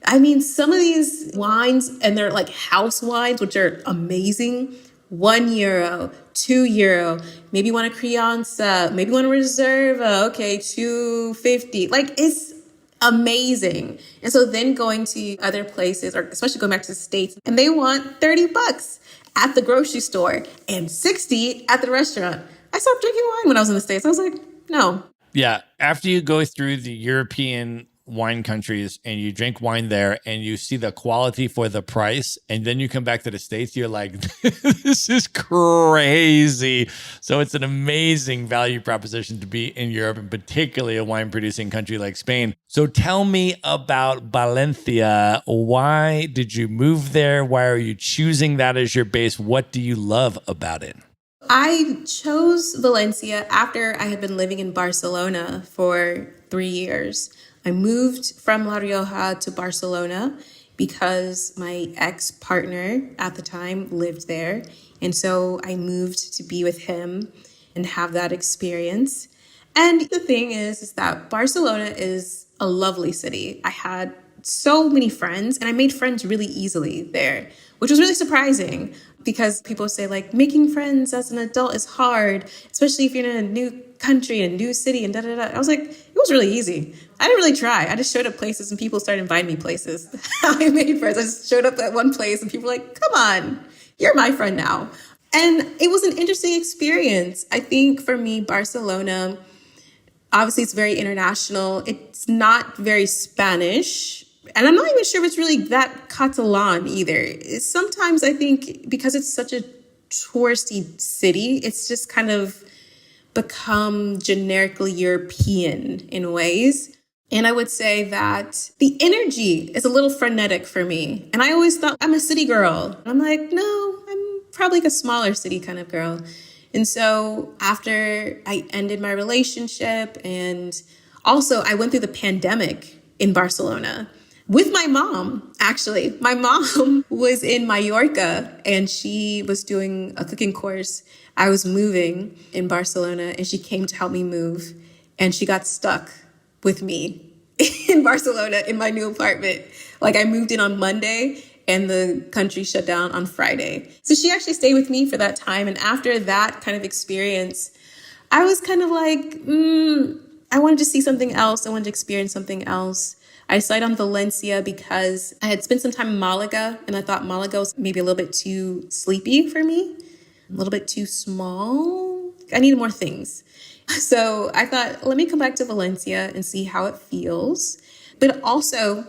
I mean, some of these wines, and they're like house wines, which are amazing, €1, €2, maybe you want a Crianza, maybe you want a Reserva, okay, $2.50. Like, it's amazing. And so then going to other places, or especially going back to the States, and they want $30 at the grocery store and $60 at the restaurant. I stopped drinking wine when I was in the States. I was like, no. Yeah. After you go through the European wine countries and you drink wine there and you see the quality for the price, and then you come back to the States, you're like, this is crazy. So it's an amazing value proposition to be in Europe, and particularly a wine producing country like Spain. So tell me about Valencia. Why did you move there? Why are you choosing that as your base? What do you love about it? I chose Valencia after I had been living in Barcelona for 3 years. I moved from La Rioja to Barcelona because my ex-partner at the time lived there. And so I moved to be with him and have that experience. And the thing is that Barcelona is a lovely city. I had so many friends, and I made friends really easily there, which was really surprising, because people say like making friends as an adult is hard, especially if you're in a new country, a new city, and da-da-da. I was like, it was really easy. I didn't really try. I just showed up places and people started inviting me places. I made friends. I just showed up at one place and people were like, come on, you're my friend now. And it was an interesting experience. I think for me, Barcelona, obviously it's very international. It's not very Spanish. And I'm not even sure if it's really that Catalan either. Sometimes I think because it's such a touristy city, it's just kind of become generically European in ways. And I would say that the energy is a little frenetic for me. And I always thought I'm a city girl. I'm like, no, I'm probably like a smaller city kind of girl. And so after I ended my relationship, and also I went through the pandemic in Barcelona with my mom, actually. My mom was in Mallorca and she was doing a cooking course. I was moving in Barcelona and she came to help me move, and she got stuck with me in Barcelona in my new apartment. Like I moved in on Monday and the country shut down on Friday. So she actually stayed with me for that time. And after that kind of experience, I was kind of like, I wanted to see something else. I wanted to experience something else. I decided on Valencia because I had spent some time in Malaga, and I thought Malaga was maybe a little bit too sleepy for me, a little bit too small. I needed more things. So I thought, let me come back to Valencia and see how it feels. But also,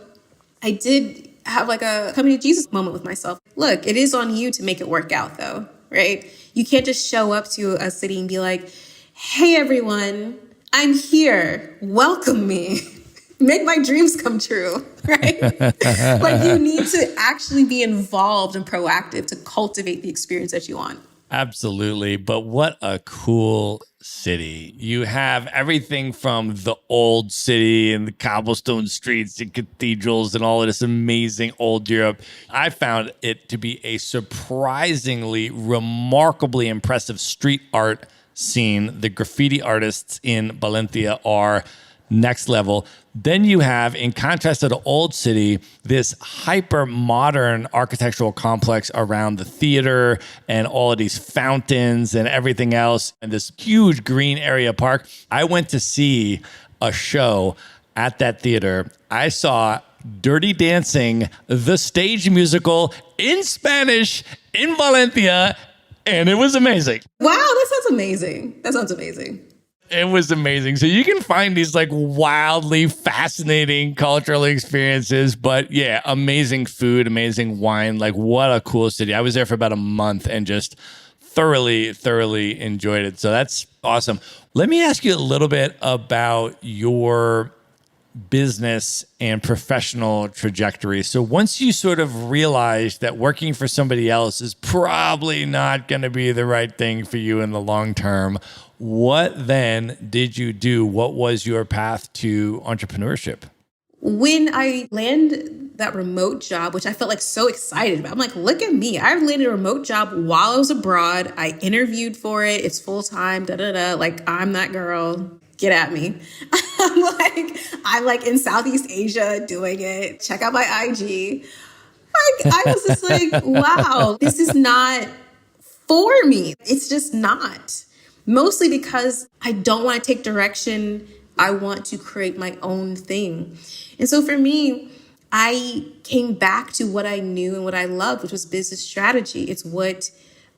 I did have like a coming to Jesus moment with myself. Look, it is on you to make it work out though, right? You can't just show up to a city and be like, hey, everyone, I'm here. Welcome me. Make my dreams come true, right? Like you need to actually be involved and proactive to cultivate the experience that you want. Absolutely. But what a cool city. You have everything from the old city and the cobblestone streets and cathedrals and all of this amazing old Europe. I found it to be a surprisingly, remarkably impressive street art scene. The graffiti artists in Valencia are next level. Then you have, in contrast to the old city, this hyper modern architectural complex around the theater and all of these fountains and everything else, and this huge green area park. I went to see a show at that theater. I saw Dirty Dancing, the stage musical in Spanish in Valencia, and it was amazing. Wow, that sounds amazing. That sounds amazing. It was amazing. So you can find these like wildly fascinating cultural experiences, but yeah, amazing food, amazing wine. Like what a cool city. I was there for about a month and just thoroughly enjoyed it. So that's awesome. Let me ask you a little bit about your business and professional trajectory. So once you sort of realized that working for somebody else is probably not going to be the right thing for you in the long term, what then did you do? What was your path to entrepreneurship? When I landed that remote job, which I felt like so excited about, I'm like, look at me. I landed a remote job while I was abroad. I interviewed for it. It's full time, Like, I'm that girl. Get at me. I'm like in Southeast Asia doing it. Check out my IG. Like, I was just like, wow, this is not for me. It's just not. Mostly because I don't want to take direction. I want to create my own thing. And so for me, I came back to what I knew and what I loved, which was business strategy. It's what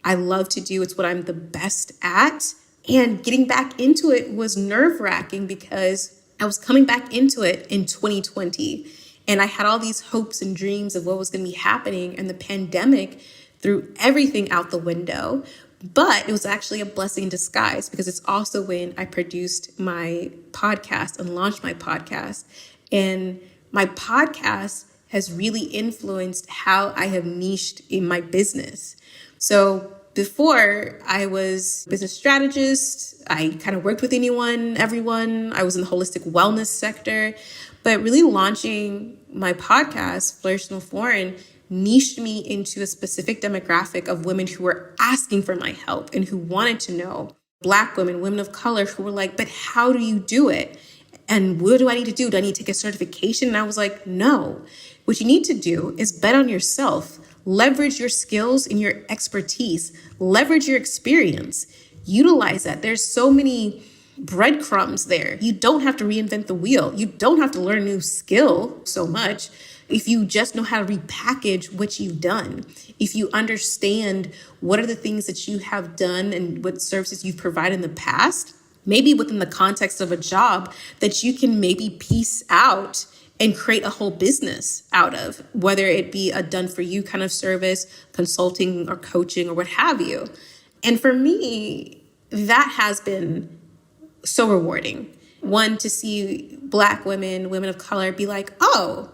I love to do. It's what I'm the best at. And getting back into it was nerve-wracking because I was coming back into it in 2020. And I had all these hopes and dreams of what was going to be happening. And the pandemic threw everything out the window. But it was actually a blessing in disguise because it's also when I produced my podcast and launched my podcast. And my podcast has really influenced how I have niched in my business. So before, I was a business strategist. I kind of worked with everyone. I was in the holistic wellness sector. But really launching my podcast, Flourish No Foreign, niched me into a specific demographic of women who were asking for my help and who wanted to know. Black women, women of color who were like, but how do you do it? And what do I need to do? Do I need to take a certification? And I was like, no. What you need to do is bet on yourself. Leverage your skills and your expertise. Leverage your experience. Utilize that. There's so many breadcrumbs there. You don't have to reinvent the wheel. You don't have to learn a new skill so much. If you just know how to repackage what you've done, if you understand what are the things that you have done and what services you've provided in the past, maybe within the context of a job that you can maybe piece out and create a whole business out of, whether it be a done for you kind of service, consulting or coaching or what have you. And for me, that has been so rewarding. One, to see Black women, women of color be like, oh,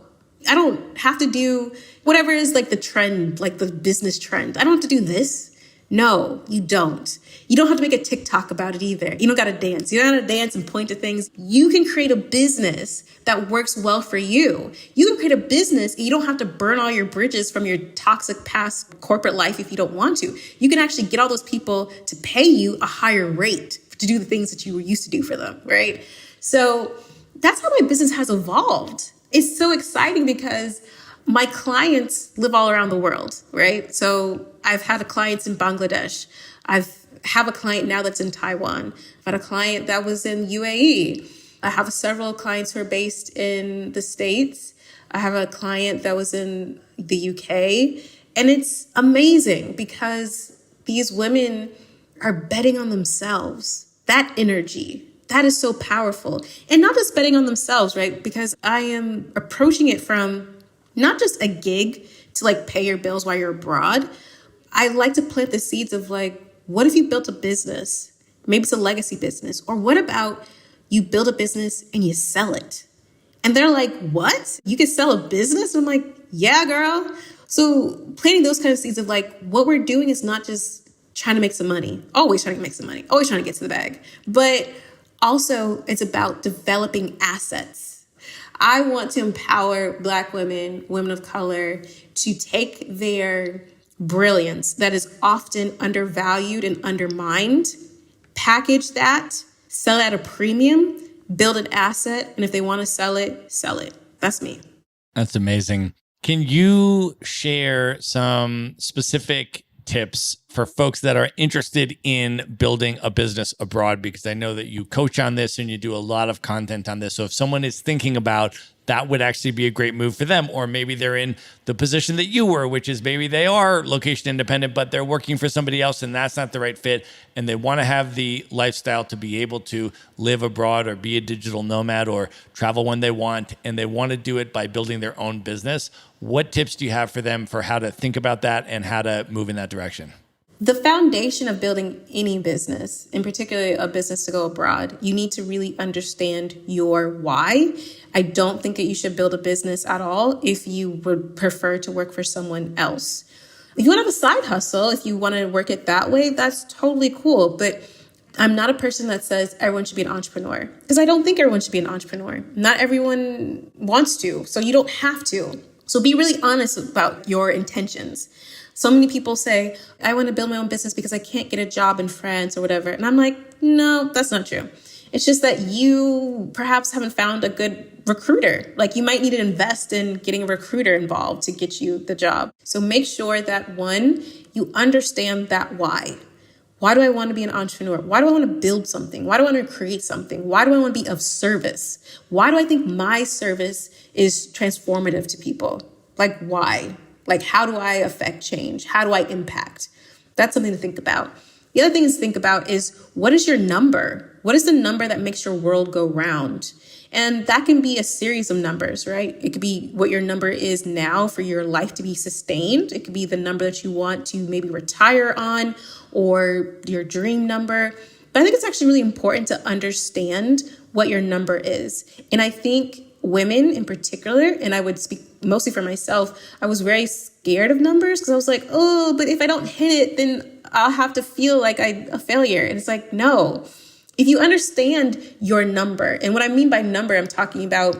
I don't have to do whatever is like the trend, like the business trend. I don't have to do this. No, you don't. You don't have to make a TikTok about it either. You don't got to dance. You don't have to dance and point to things. You can create a business that works well for you. You can create a business and you don't have to burn all your bridges from your toxic past corporate life if you don't want to. You can actually get all those people to pay you a higher rate to do the things that you were used to do for them, right? So that's how my business has evolved. It's so exciting because my clients live all around the world, right? So I've had clients in Bangladesh. I have a client now that's in Taiwan. I've had a client that was in UAE. I have several clients who are based in the States. I have a client that was in the UK. And it's amazing because these women are betting on themselves. That energy, that is so powerful. And not just betting on themselves, right? Because I am approaching it from not just a gig to like pay your bills while you're abroad. I like to plant the seeds of like, what if you built a business? Maybe it's a legacy business. Or what about you build a business and you sell it? And they're like, what? You can sell a business? I'm like, yeah, girl. So planting those kind of seeds of like, what we're doing is not just trying to make some money, always trying to make some money, always trying to get to the bag. But also it's about developing assets. I want to empower Black women, women of color, to take their brilliance that is often undervalued and undermined, package that, sell at a premium, build an asset, and if they want to sell it, sell it. That's me. That's amazing. Can you share some specific tips for folks that are interested in building a business abroad? Because I know that you coach on this and you do a lot of content on this. So if someone is thinking about that would actually be a great move for them, or maybe they're in the position that you were, which is maybe they are location independent, but they're working for somebody else and that's not the right fit. And they want to have the lifestyle to be able to live abroad or be a digital nomad or travel when they want, and they want to do it by building their own business. What tips do you have for them for how to think about that and how to move in that direction? The foundation of building any business, in particular a business to go abroad, you need to really understand your why. I don't think that you should build a business at all if you would prefer to work for someone else. If you want to have a side hustle, if you want to work it that way, that's totally cool. But I'm not a person that says everyone should be an entrepreneur, because I don't think everyone should be an entrepreneur. Not everyone wants to, so you don't have to. So be really honest about your intentions. So many people say, I want to build my own business because I can't get a job in France or whatever. And I'm like, no, that's not true. It's just that you perhaps haven't found a good recruiter. Like you might need to invest in getting a recruiter involved to get you the job. So make sure that one, you understand that why. Why do I want to be an entrepreneur? Why do I want to build something? Why do I want to create something? Why do I want to be of service? Why do I think my service is transformative to people? Like why? Like, how do I affect change? How do I impact? That's something to think about. The other thing to think about is, what is your number? What is the number that makes your world go round? And that can be a series of numbers, right? It could be what your number is now for your life to be sustained. It could be the number that you want to maybe retire on, or your dream number. But I think it's actually really important to understand what your number is. And I think women in particular, and I would speak mostly for myself, I was very scared of numbers because I was like, oh, but if I don't hit it, then I'll have to feel like I'm a failure. And it's like, no, if you understand your number, and what I mean by number, I'm talking about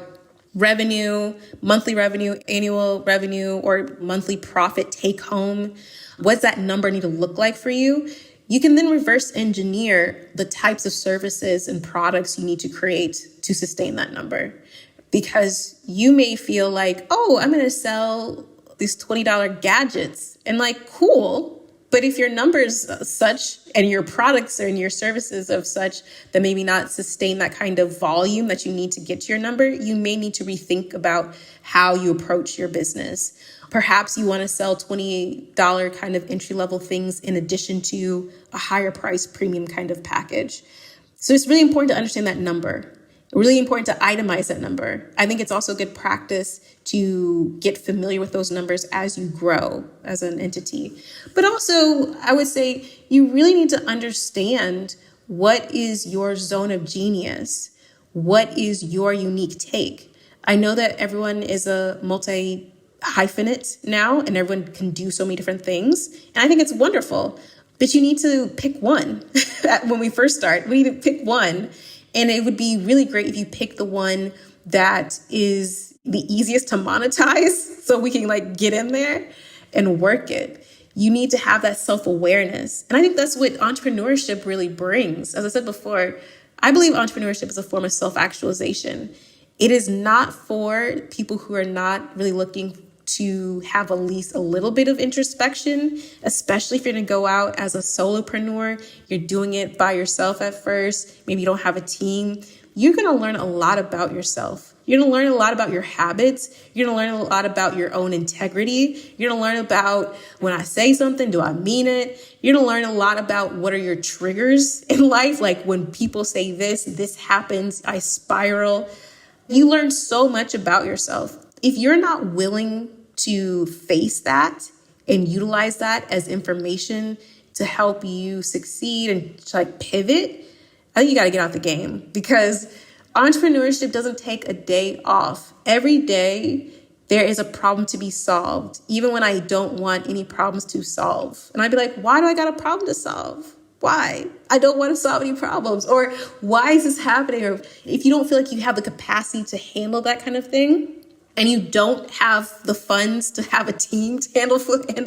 revenue, monthly revenue, annual revenue, or monthly profit take home. What's that number need to look like for you? You can then reverse engineer the types of services and products you need to create to sustain that number. Because you may feel like, oh, I'm going to sell these $20 gadgets, and like, cool. But if your numbers such and your products and your services of such that maybe not sustain that kind of volume that you need to get to your number, you may need to rethink about how you approach your business. Perhaps you want to sell $20 kind of entry-level things in addition to a higher price premium kind of package. So it's really important to understand that number. Really important to itemize that number. I think it's also good practice to get familiar with those numbers as you grow as an entity. But also, I would say you really need to understand what is your zone of genius. What is your unique take? I know that everyone is a multi-hyphenate now, and everyone can do so many different things. And I think it's wonderful. But you need to pick one. When we first start, we need to pick one. And it would be really great if you pick the one that is the easiest to monetize so we can like get in there and work it. You need to have that self-awareness. And I think that's what entrepreneurship really brings. As I said before, I believe entrepreneurship is a form of self-actualization. It is not for people who are not really looking to have at least a little bit of introspection, especially if you're going to go out as a solopreneur. You're doing it by yourself at first. Maybe you don't have a team. You're going to learn a lot about yourself. You're going to learn a lot about your habits. You're going to learn a lot about your own integrity. You're going to learn about, when I say something, do I mean it? You're going to learn a lot about what are your triggers in life. Like when people say this happens, I spiral. You learn so much about yourself. If you're not willing to face that and utilize that as information to help you succeed and to like pivot, I think you got to get out the game, because entrepreneurship doesn't take a day off. Every day there is a problem to be solved, even when I don't want any problems to solve. And I'd be like, why do I got a problem to solve? Why? I don't want to solve any problems. Or why is this happening? Or if you don't feel like you have the capacity to handle that kind of thing, and you don't have the funds to have a team to handle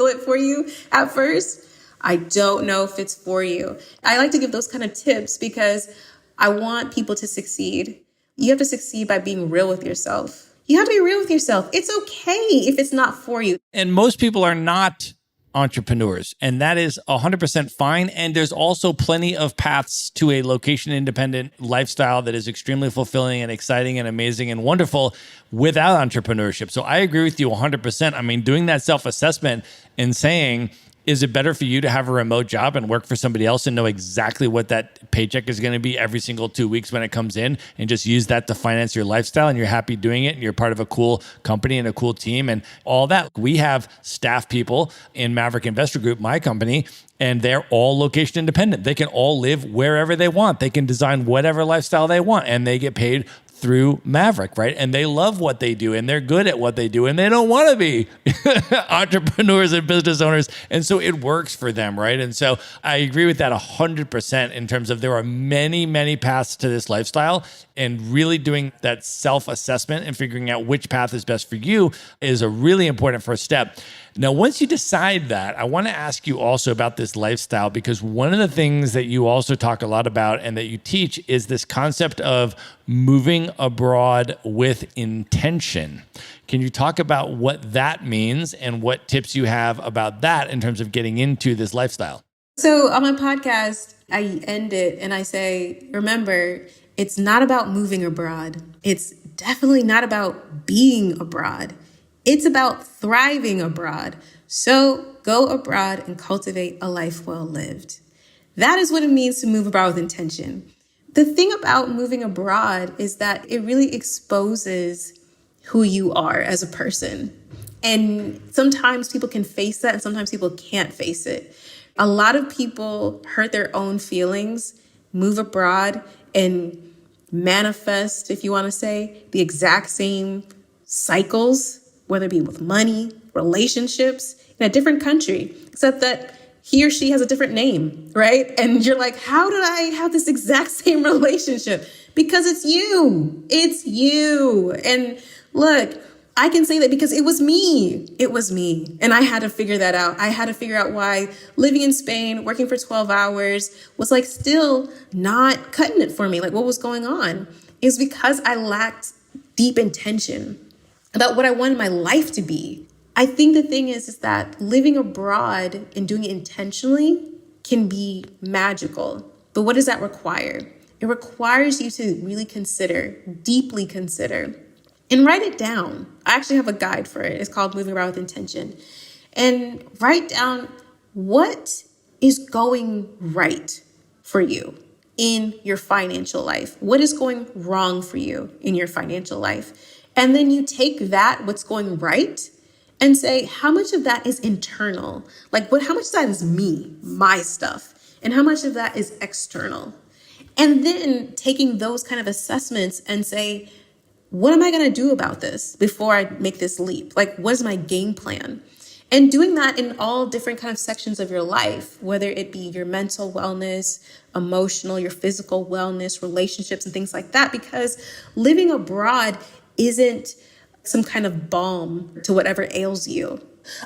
it for you at first, I don't know if it's for you. I like to give those kind of tips because I want people to succeed. You have to succeed by being real with yourself. You have to be real with yourself. It's okay if it's not for you. And most people are not entrepreneurs, and that is 100% fine. And there's also plenty of paths to a location-independent lifestyle that is extremely fulfilling and exciting and amazing and wonderful without entrepreneurship. So I agree with you 100%. I mean, doing that self-assessment and saying, is it better for you to have a remote job and work for somebody else and know exactly what that paycheck is going to be every single 2 weeks when it comes in, and just use that to finance your lifestyle, and you're happy doing it and you're part of a cool company and a cool team and all that? We have staff people in Maverick Investor Group, my company, and they're all location independent. They can all live wherever they want. They can design whatever lifestyle they want, and they get paid through Maverick, right? And they love what they do, and they're good at what they do, and they don't want to be entrepreneurs and business owners. And so it works for them, right? And so I agree with that 100% in terms of there are many, many paths to this lifestyle, and really doing that self-assessment and figuring out which path is best for you is a really important first step. Now, once you decide that, I want to ask you also about this lifestyle, because one of the things that you also talk a lot about and that you teach is this concept of moving abroad with intention. Can you talk about what that means and what tips you have about that in terms of getting into this lifestyle? So on my podcast, I end it and I say, remember, it's not about moving abroad. It's definitely not about being abroad. It's about thriving abroad. So go abroad and cultivate a life well lived. That is what it means to move abroad with intention. The thing about moving abroad is that it really exposes who you are as a person. And sometimes people can face that and sometimes people can't face it. A lot of people hurt their own feelings, move abroad, and manifest, if you want to say, the exact same cycles, whether it be with money, relationships, in a different country, except that he or she has a different name, right? And you're like, how did I have this exact same relationship? Because it's you. It's you. And look, I can say that because it was me. It was me. And I had to figure that out. I had to figure out why living in Spain, working for 12 hours was like still not cutting it for me. Like what was going on? Is because I lacked deep intention about what I wanted my life to be. I think the thing is that living abroad and doing it intentionally can be magical. But what does that require? It requires you to really consider, deeply consider, and write it down. I actually have a guide for it. It's called Moving Around with Intention. And write down what is going right for you in your financial life. What is going wrong for you in your financial life? And then you take that, what's going right, and say, how much of that is internal? Like how much of that is me, my stuff? And how much of that is external? And then taking those kind of assessments and say, what am I going to do about this before I make this leap? Like, what is my game plan? And doing that in all different kind of sections of your life, whether it be your mental wellness, emotional, your physical wellness, relationships, and things like that, because living abroad isn't some kind of balm to whatever ails you.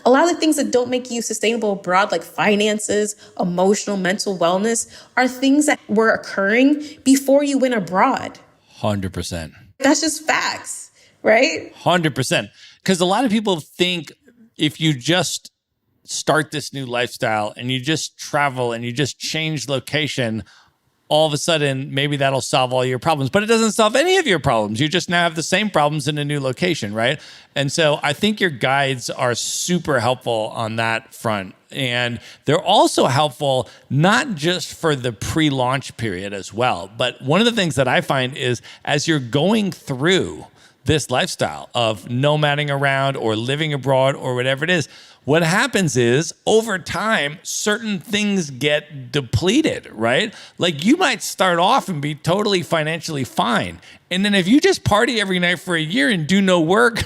A lot of the things that don't make you sustainable abroad, like finances, emotional, mental wellness, are things that were occurring before you went abroad. 100%. That's just facts, right? 100%. Because a lot of people think if you just start this new lifestyle and you just travel and you just change location, all of a sudden, maybe that'll solve all your problems. But it doesn't solve any of your problems. You just now have the same problems in a new location, right? And so I think your guides are super helpful on that front. And they're also helpful not just for the pre-launch period as well. But one of the things that I find is as you're going through this lifestyle of nomading around or living abroad or whatever it is, what happens is over time, certain things get depleted, right? Like you might start off and be totally financially fine. And then if you just party every night for a year and do no work,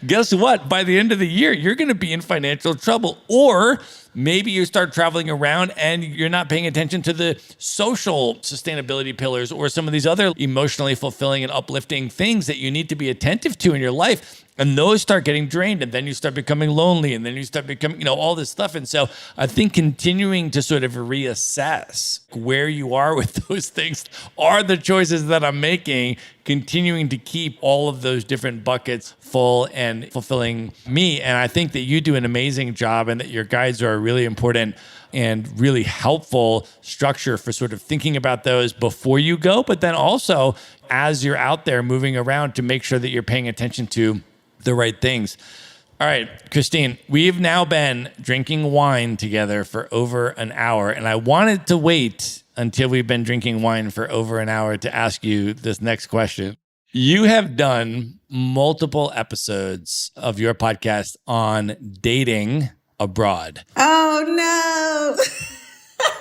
guess what? By the end of the year, you're going to be in financial trouble. Or maybe you start traveling around and you're not paying attention to the social sustainability pillars or some of these other emotionally fulfilling and uplifting things that you need to be attentive to in your life. And those start getting drained, and then you start becoming lonely, and then you start becoming, all this stuff. And so I think continuing to sort of reassess where you are with those things are the choices that I'm making, continuing to keep all of those different buckets full and fulfilling me. And I think that you do an amazing job, and that your guides are a really important and really helpful structure for sort of thinking about those before you go, but then also as you're out there moving around to make sure that you're paying attention to the right things. All right, Christine, we've now been drinking wine together for over an hour, and I wanted to wait until we've been drinking wine for over an hour to ask you this next question. You have done multiple episodes of your podcast on dating abroad. Oh, no.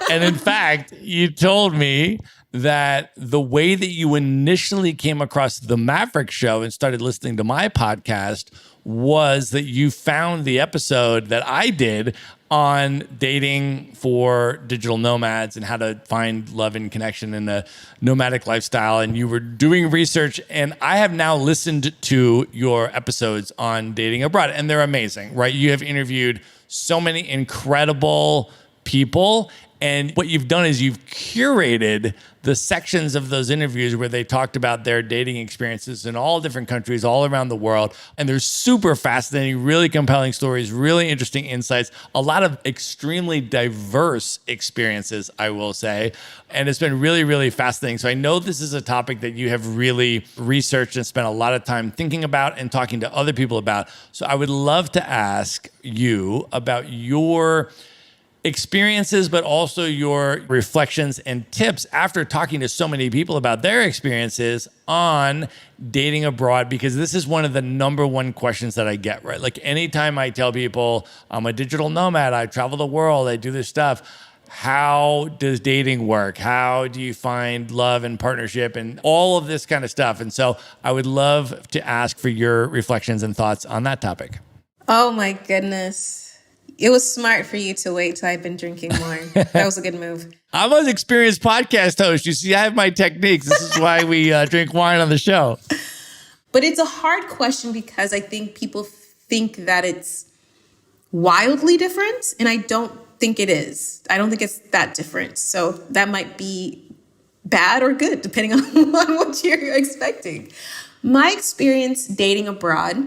And in fact, you told me that the way that you initially came across the Maverick show and started listening to my podcast was that you found the episode that I did on dating for digital nomads and how to find love and connection in a nomadic lifestyle. And you were doing research, and I have now listened to your episodes on dating abroad, and they're amazing, right? You have interviewed so many incredible people. And what you've done is you've curated the sections of those interviews where they talked about their dating experiences in all different countries all around the world. And they're super fascinating, really compelling stories, really interesting insights, a lot of extremely diverse experiences, I will say. And it's been really, really fascinating. So I know this is a topic that you have really researched and spent a lot of time thinking about and talking to other people about. So I would love to ask you about your experiences, but also your reflections and tips after talking to so many people about their experiences on dating abroad, because this is one of the number one questions that I get, right? Like anytime I tell people I'm a digital nomad, I travel the world, I do this stuff. How does dating work? How do you find love and partnership and all of this kind of stuff? And so I would love to ask for your reflections and thoughts on that topic. Oh my goodness. It was smart for you to wait till I've been drinking more. That was a good move. I'm an experienced podcast host. You see, I have my techniques. This is why we drink wine on the show. But it's a hard question because I think people think that it's wildly different, and I don't think it is. I don't think it's that different. So that might be bad or good, depending on what you're expecting. My experience dating abroad,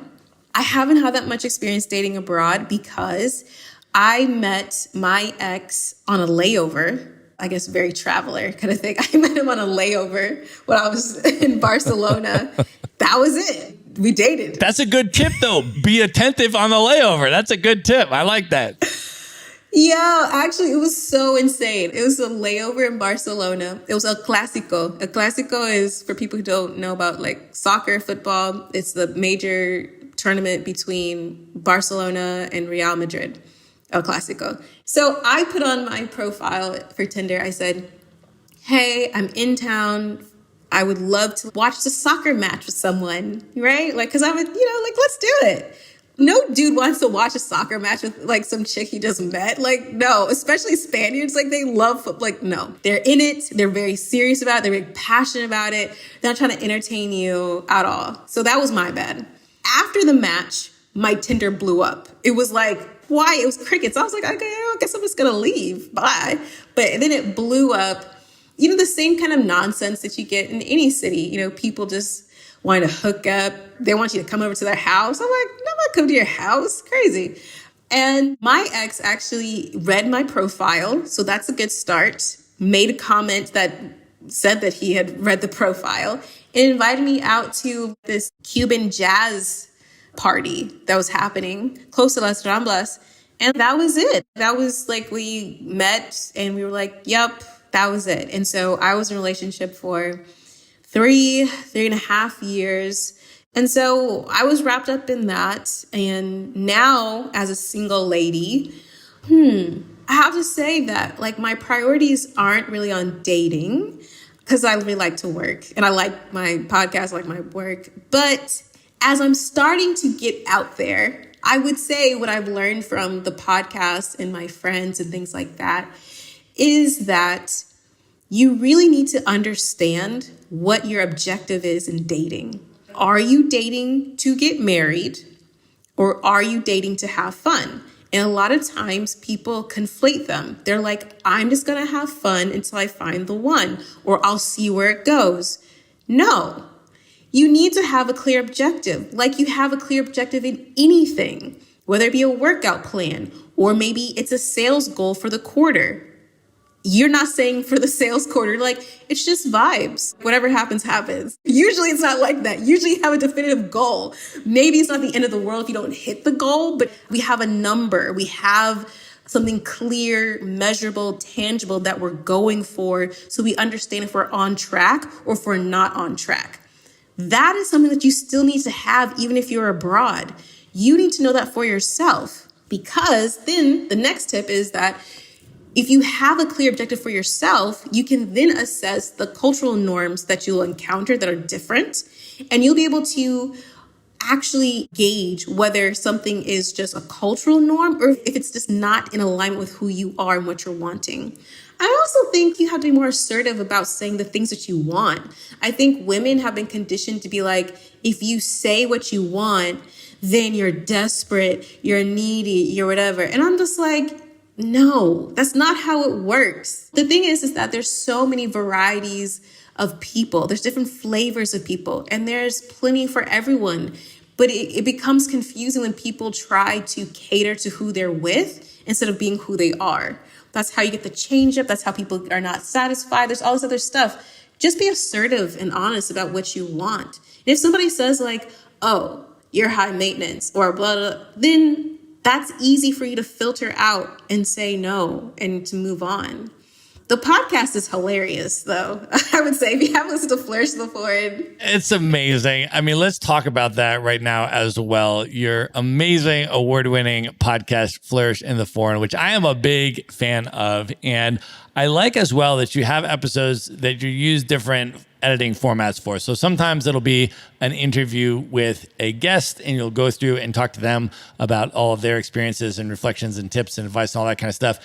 I haven't had that much experience dating abroad because I met my ex on a layover. I guess very traveler kind of thing. I met him on a layover when I was in Barcelona. That was it. We dated. That's a good tip, though. Be attentive on the layover. That's a good tip. I like that. Yeah, actually, it was so insane. It was a layover in Barcelona. It was El Clásico. El Clásico is, for people who don't know about like soccer, football, it's the major tournament between Barcelona and Real Madrid, El Clásico. So I put on my profile for Tinder. I said, hey, I'm in town. I would love to watch the soccer match with someone, right? Like, cause I would, let's do it. No dude wants to watch a soccer match with like some chick he just met. Like, no, especially Spaniards, like they love football. Like, no, they're in it. They're very serious about it. They're very passionate about it. They're not trying to entertain you at all. So that was my bad. After the match, my Tinder blew up. It was like, why? It was crickets. I was like, okay, I guess I'm just going to leave. Bye. But then it blew up. The same kind of nonsense that you get in any city. People just want to hook up. They want you to come over to their house. I'm like, no, I'm not coming to your house. Crazy. And my ex actually read my profile. So that's a good start. Made a comment that said that he had read the profile and invited me out to this Cuban jazz party that was happening close to Las Ramblas. And that was it. That was like, we met and we were like, yep, that was it. And so I was in a relationship for 3.5 years. And so I was wrapped up in that. And now, as a single lady, I have to say that like my priorities aren't really on dating, because I really like to work and I like my podcast, I like my work. But as I'm starting to get out there, I would say what I've learned from the podcast and my friends and things like that is that you really need to understand what your objective is in dating. Are you dating to get married, or are you dating to have fun? And a lot of times people conflate them. They're like, I'm just going to have fun until I find the one, or I'll see where it goes. No, you need to have a clear objective, like you have a clear objective in anything, whether it be a workout plan, or maybe it's a sales goal for the quarter. You're not saying for the sales quarter, like, it's just vibes. Whatever happens, happens. Usually it's not like that. Usually you have a definitive goal. Maybe it's not the end of the world if you don't hit the goal, but we have a number. We have something clear, measurable, tangible that we're going for, so we understand if we're on track or if we're not on track. That is something that you still need to have even if you're abroad. You need to know that for yourself, because then the next tip is that if you have a clear objective for yourself, you can then assess the cultural norms that you'll encounter that are different, and you'll be able to actually gauge whether something is just a cultural norm or if it's just not in alignment with who you are and what you're wanting. I also think you have to be more assertive about saying the things that you want. I think women have been conditioned to be like, if you say what you want, then you're desperate, you're needy, you're whatever. And I'm just like, no, that's not how it works. The thing is that there's so many varieties of people. There's different flavors of people, and there's plenty for everyone. But it becomes confusing when people try to cater to who they're with instead of being who they are. That's how you get the change up. That's how people are not satisfied. There's all this other stuff. Just be assertive and honest about what you want. And if somebody says like, oh, you're high maintenance or blah, blah, blah, then that's easy for you to filter out and say no and to move on. The podcast is hilarious, though. I would say if you haven't listened to Flourish before. It's amazing. I mean, let's talk about that right now as well. Your amazing award-winning podcast, Flourish in the Foreign, which I am a big fan of. And I like as well that you have episodes that you use different editing formats for. So sometimes it'll be an interview with a guest and you'll go through and talk to them about all of their experiences and reflections and tips and advice and all that kind of stuff.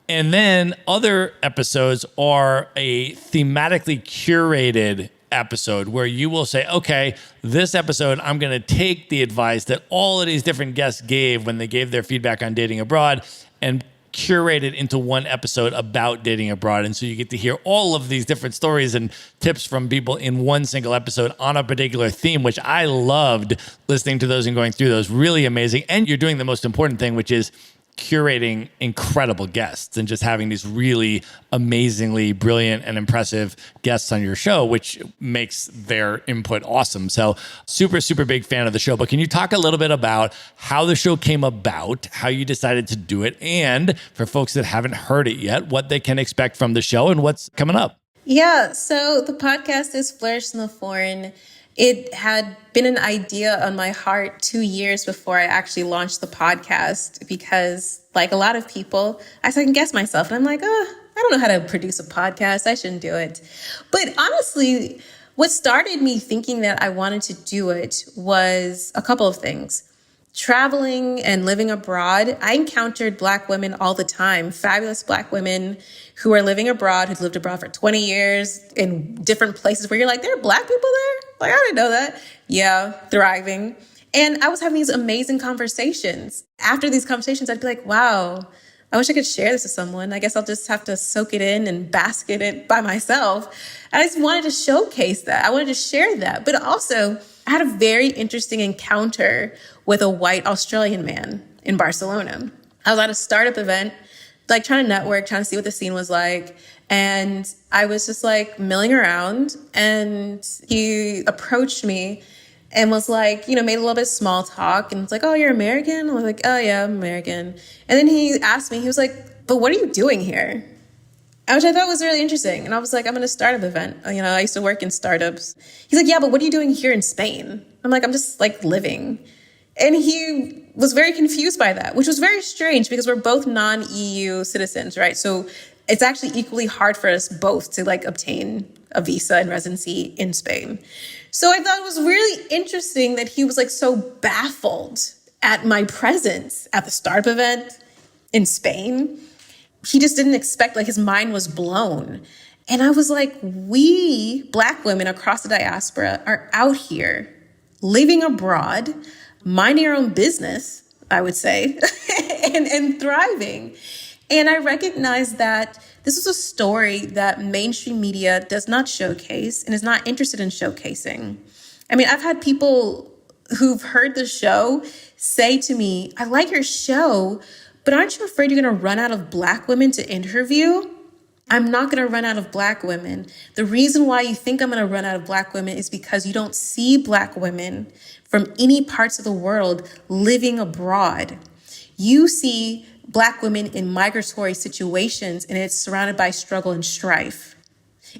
And then other episodes are a thematically curated episode where you will say, okay, this episode, I'm going to take the advice that all of these different guests gave when they gave their feedback on dating abroad and curate it into one episode about dating abroad. And so you get to hear all of these different stories and tips from people in one single episode on a particular theme, which I loved listening to those and going through those. Really amazing. And you're doing the most important thing, which is curating incredible guests and just having these really amazingly brilliant and impressive guests on your show, which makes their input awesome. So super, super big fan of the show. But can you talk a little bit about how the show came about, how you decided to do it, and for folks that haven't heard it yet, what they can expect from the show and what's coming up? Yeah, so the podcast is Flourish in the Foreign. It had been an idea on my heart 2 years before I actually launched the podcast because, like a lot of people, I second guess myself. And I'm like, I don't know how to produce a podcast. I shouldn't do it. But honestly, what started me thinking that I wanted to do it was a couple of things. Traveling and living abroad, I encountered Black women all the time, fabulous Black women who are living abroad, who've lived abroad for 20 years in different places where you're like, there are Black people there? Like, I didn't know that. Yeah, thriving. And I was having these amazing conversations. After these conversations, I'd be like, wow, I wish I could share this with someone. I guess I'll just have to soak it in and bask in it by myself. And I just wanted to showcase that. I wanted to share that. But also, I had a very interesting encounter with a white Australian man in Barcelona. I was at a startup event, like trying to network, trying to see what the scene was like. And I was just like milling around, and he approached me and was like, made a little bit of small talk and was like, oh, you're American? I was like, oh yeah, I'm American. And then he asked me, he was like, but what are you doing here? which I thought was really interesting. And I was like, I'm in a startup event. I used to work in startups. He's like, yeah, but what are you doing here in Spain? I'm like, I'm just like living. And he was very confused by that, which was very strange because we're both non-EU citizens, right? So it's actually equally hard for us both to like obtain a visa and residency in Spain. So I thought it was really interesting that he was like so baffled at my presence at the startup event in Spain. He just didn't expect, like his mind was blown. And I was like, we Black women across the diaspora are out here living abroad, minding our own business, I would say, and thriving. And I recognized that this was a story that mainstream media does not showcase and is not interested in showcasing. I mean, I've had people who've heard the show say to me, I like your show, but aren't you afraid you're going to run out of Black women to interview? I'm not going to run out of Black women. The reason why you think I'm going to run out of Black women is because you don't see Black women from any parts of the world living abroad. You see Black women in migratory situations, and it's surrounded by struggle and strife.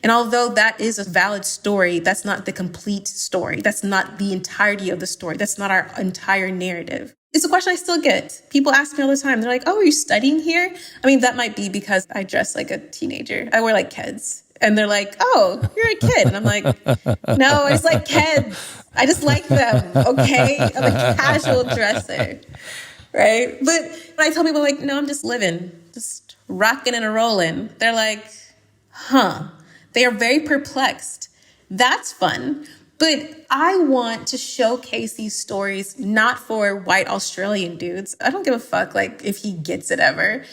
And although that is a valid story, that's not the complete story. That's not the entirety of the story. That's not our entire narrative. It's a question I still get. People ask me all the time. They're like, oh, are you studying here? I mean, that might be because I dress like a teenager. I wear like kids. And they're like, oh, you're a kid. And I'm like, no, I just like kids. I just like them, okay? I'm a casual dresser, right? But when I tell people like, no, I'm just living, just rocking and a rolling, they're like, huh. They are very perplexed. That's fun. But I want to showcase these stories not for white Australian dudes. I don't give a fuck like if he gets it ever.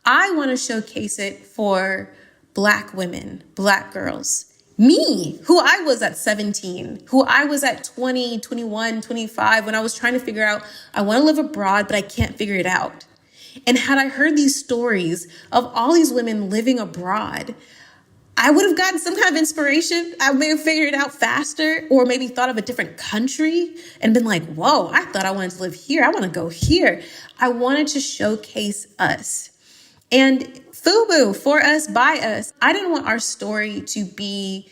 I want to showcase it for Black women, Black girls. Me, who I was at 17, who I was at 20, 21, 25, when I was trying to figure out, I want to live abroad, but I can't figure it out. And had I heard these stories of all these women living abroad, I would have gotten some kind of inspiration. I may have figured it out faster, or maybe thought of a different country and been like, whoa, I thought I wanted to live here. I want to go here. I wanted to showcase us. And FUBU, for us, by us. I didn't want our story to be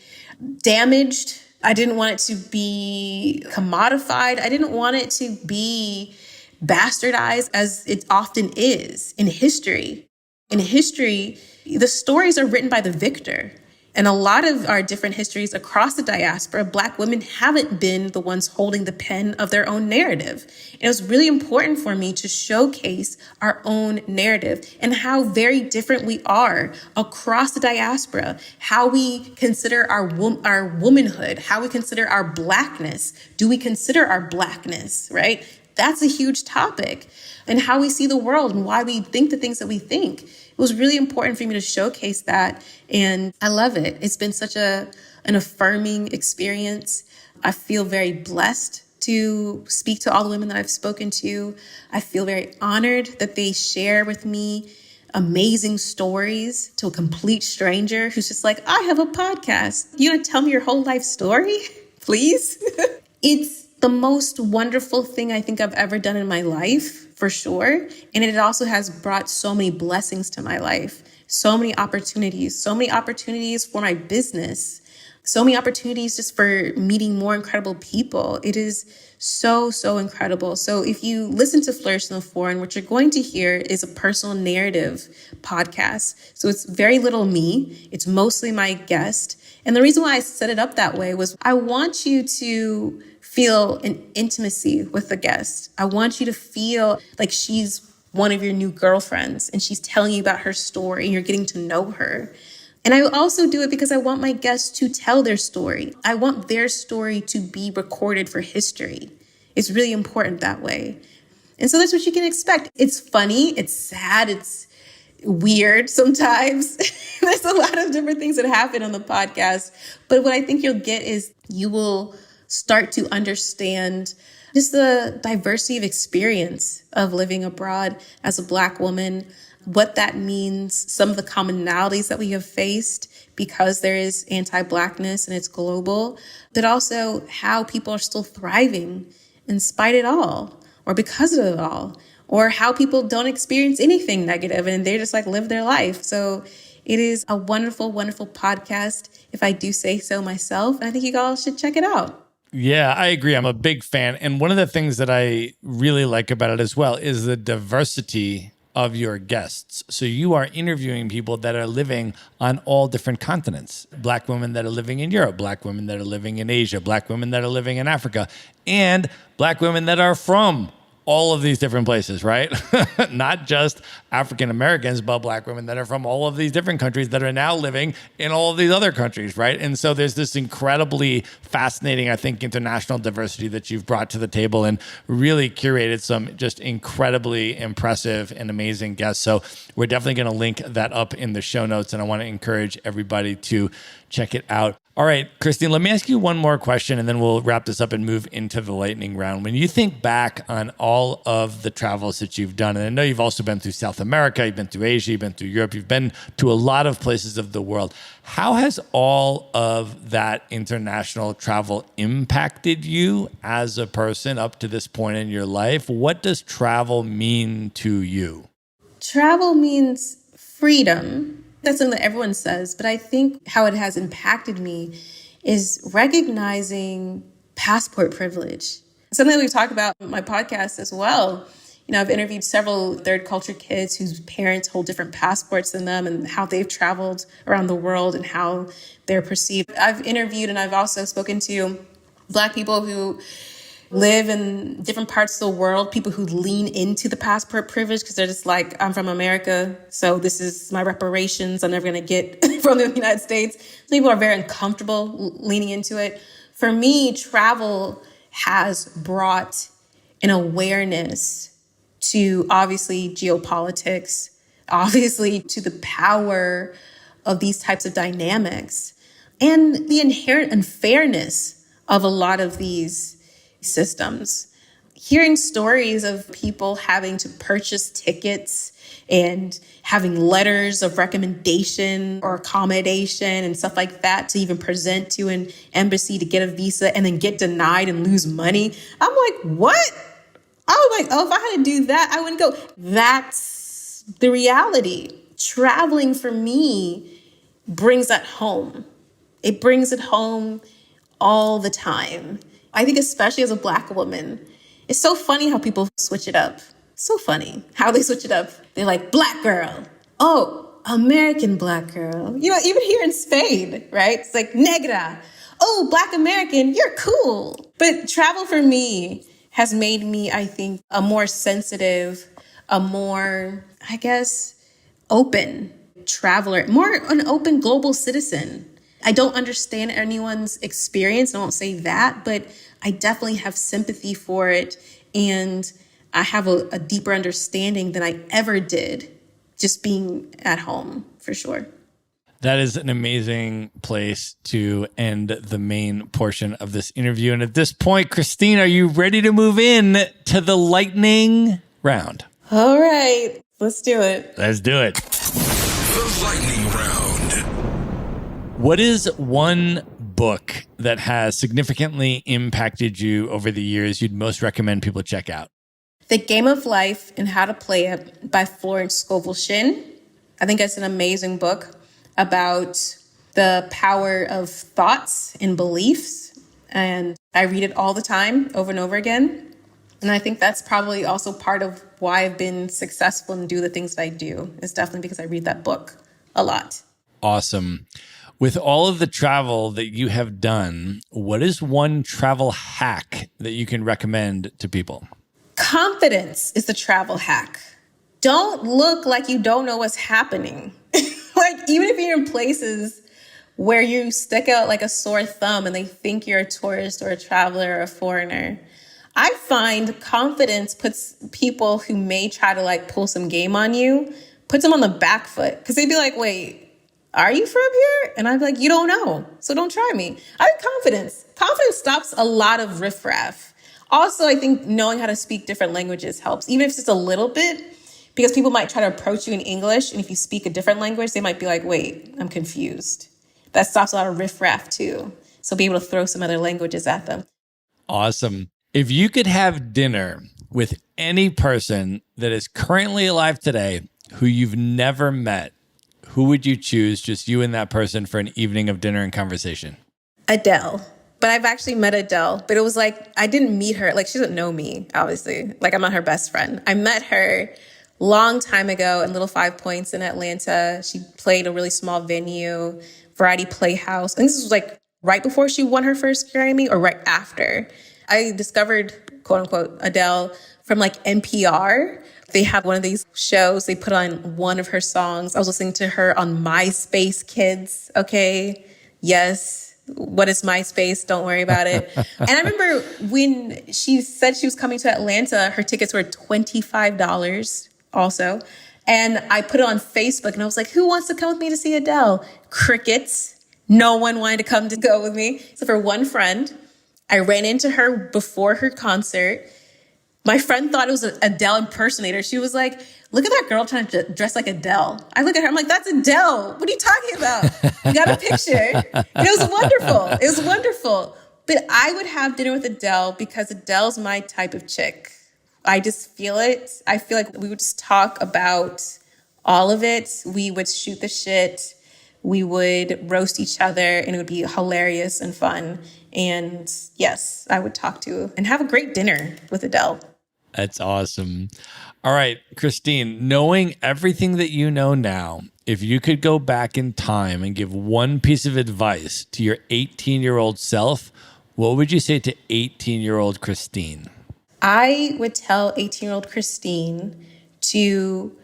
damaged. I didn't want it to be commodified. I didn't want it to be bastardized as it often is in history. In history, the stories are written by the victor. And a lot of our different histories across the diaspora, Black women haven't been the ones holding the pen of their own narrative. And it was really important for me to showcase our own narrative and how very different we are across the diaspora, how we consider our womanhood, how we consider our Blackness. Do we consider our Blackness, right? That's a huge topic. And how we see the world and why we think the things that we think. It was really important for me to showcase that. And I love it. It's been such an affirming experience. I feel very blessed to speak to all the women that I've spoken to. I feel very honored that they share with me amazing stories to a complete stranger who's just like, I have a podcast. You want to tell me your whole life story? Please? It's the most wonderful thing I think I've ever done in my life, for sure. And it also has brought so many blessings to my life, so many opportunities for my business, so many opportunities just for meeting more incredible people. It is so, so incredible. So if you listen to Flourish in the Foreign, what you're going to hear is a personal narrative podcast. So it's very little me. It's mostly my guest. And the reason why I set it up that way was I want you to feel an intimacy with the guest. I want you to feel like she's one of your new girlfriends and she's telling you about her story and you're getting to know her. And I also do it because I want my guests to tell their story. I want their story to be recorded for history. It's really important that way. And so that's what you can expect. It's funny, it's sad, it's weird sometimes. There's a lot of different things that happen on the podcast. But what I think you'll get is you will start to understand just the diversity of experience of living abroad as a Black woman, what that means, some of the commonalities that we have faced because there is anti-Blackness and it's global, but also how people are still thriving in spite of it all or because of it all, or how people don't experience anything negative and they just like live their life. So It is a wonderful, wonderful podcast, if I do say so myself. And I think you all should check it out. Yeah, I agree. I'm a big fan. And one of the things that I really like about it as well is the diversity of your guests. So you are interviewing people that are living on all different continents. Black women that are living in Europe, Black women that are living in Asia, Black women that are living in Africa, and Black women that are from all of these different places, right? Not just African Americans, but Black women that are from all of these different countries that are now living in all of these other countries, right? And so there's this incredibly fascinating, I think, international diversity that you've brought to the table and really curated some just incredibly impressive and amazing guests. So we're definitely going to link that up in the show notes, and I want to encourage everybody to check it out. All right, Christine, let me ask you one more question and then we'll wrap this up and move into the lightning round. When you think back on all of the travels that you've done, and I know you've also been through South America, you've been through Asia, you've been through Europe, you've been to a lot of places of the world. How has all of that international travel impacted you as a person up to this point in your life? What does travel mean to you? Travel means freedom. That's something that everyone says, but I think how it has impacted me is recognizing passport privilege. Something that we talk about in my podcast as well. You know, I've interviewed several third culture kids whose parents hold different passports than them and how they've traveled around the world and how they're perceived. I've interviewed and I've also spoken to Black people who live in different parts of the world, people who lean into the passport privilege because they're just like, I'm from America, so this is my reparations I'm never going to get from the United States. People are very uncomfortable leaning into it. For me, travel has brought an awareness to obviously geopolitics, obviously to the power of these types of dynamics and the inherent unfairness of a lot of these systems. Hearing stories of people having to purchase tickets and having letters of recommendation or accommodation and stuff like that to even present to an embassy to get a visa and then get denied and lose money. I'm like, what? I was like, oh, if I had to do that, I wouldn't go. That's the reality. Traveling for me brings that home. It brings it home all the time. I think especially as a Black woman, it's so funny how people switch it up. So funny how they switch it up. They're like, Black girl. Oh, American Black girl. You know, even here in Spain, right? It's like, negra. Oh, Black American, you're cool. But travel for me has made me, I think, a more sensitive, a more, I guess, open traveler, more an open global citizen. I don't understand anyone's experience. I won't say that, but I definitely have sympathy for it. And I have a deeper understanding than I ever did just being at home, for sure. That is an amazing place to end the main portion of this interview. And at this point, Christine, are you ready to move in to the lightning round? All right, let's do it. Let's do it. The lightning round. What is one book that has significantly impacted you over the years you'd most recommend people check out? The Game of Life and How to Play It by Florence Scovel Shinn. I think it's an amazing book about the power of thoughts and beliefs. And I read it all the time, over and over again. And I think that's probably also part of why I've been successful and do the things that I do. It's definitely because I read that book a lot. Awesome. With all of the travel that you have done, what is one travel hack that you can recommend to people? Confidence is the travel hack. Don't look like you don't know what's happening. Like, even if you're in places where you stick out like a sore thumb and they think you're a tourist or a traveler or a foreigner, I find confidence puts people who may try to like pull some game on you, puts them on the back foot. Because they'd be like, wait, are you from here? And I'd be like, you don't know, so don't try me. I have confidence. Confidence stops a lot of riffraff. Also, I think knowing how to speak different languages helps, even if it's just a little bit, because people might try to approach you in English. And if you speak a different language, they might be like, wait, I'm confused. That stops a lot of riffraff too. So be able to throw some other languages at them. Awesome. If you could have dinner with any person that is currently alive today who you've never met, who would you choose, just you and that person, for an evening of dinner and conversation? Adele. But I've actually met Adele, but it was like, I didn't meet her. Like, she doesn't know me, obviously. Like, I'm not her best friend. I met her long time ago in Little 5 Points in Atlanta. She played a really small venue, Variety Playhouse. And this was like right before she won her first Grammy or right after. I discovered, quote unquote, Adele from like NPR. They have one of these shows. They put on one of her songs. I was listening to her on MySpace Kids. Okay. Yes. What is MySpace? Don't worry about it. And I remember when she said she was coming to Atlanta, her tickets were $25 also. And I put it on Facebook and I was like, who wants to come with me to see Adele? Crickets. No one wanted to come to go with me. So for one friend, I ran into her before her concert. My friend thought it was an Adele impersonator. She was like, look at that girl trying to dress like Adele. I look at her, I'm like, that's Adele. What are you talking about? We got a picture. And it was wonderful. It was wonderful. But I would have dinner with Adele because Adele's my type of chick. I just feel it. I feel like we would just talk about all of it. We would shoot the shit. We would roast each other and it would be hilarious and fun. And yes, I would talk to and have a great dinner with Adele. That's awesome. All right, Christine, knowing everything that you know now, if you could go back in time and give one piece of advice to your 18-year-old self, what would you say to 18-year-old Christine? I would tell 18-year-old Christine to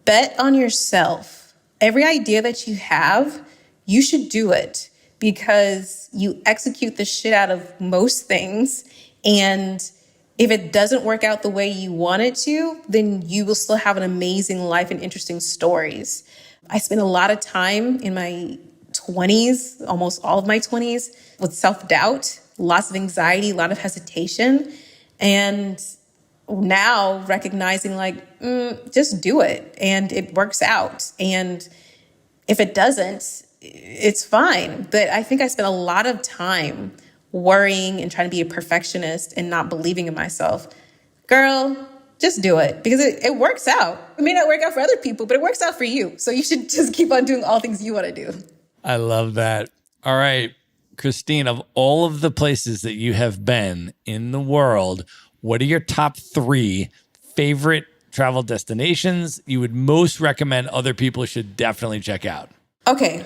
bet on yourself. Every idea that you have, you should do it because you execute the shit out of most things. And if it doesn't work out the way you want it to, then you will still have an amazing life and interesting stories. I spent a lot of time in my 20s, almost all of my 20s, with self-doubt, lots of anxiety, a lot of hesitation. And now recognizing like, just do it and it works out. And if it doesn't, it's fine. But I think I spent a lot of time worrying and trying to be a perfectionist and not believing in myself. Girl, just do it because it works out. It may not work out for other people, but it works out for you. So you should just keep on doing all things you want to do. I love that. All right, Christine, of all of the places that you have been in the world, what are your top 3 favorite travel destinations you would most recommend other people should definitely check out? Okay.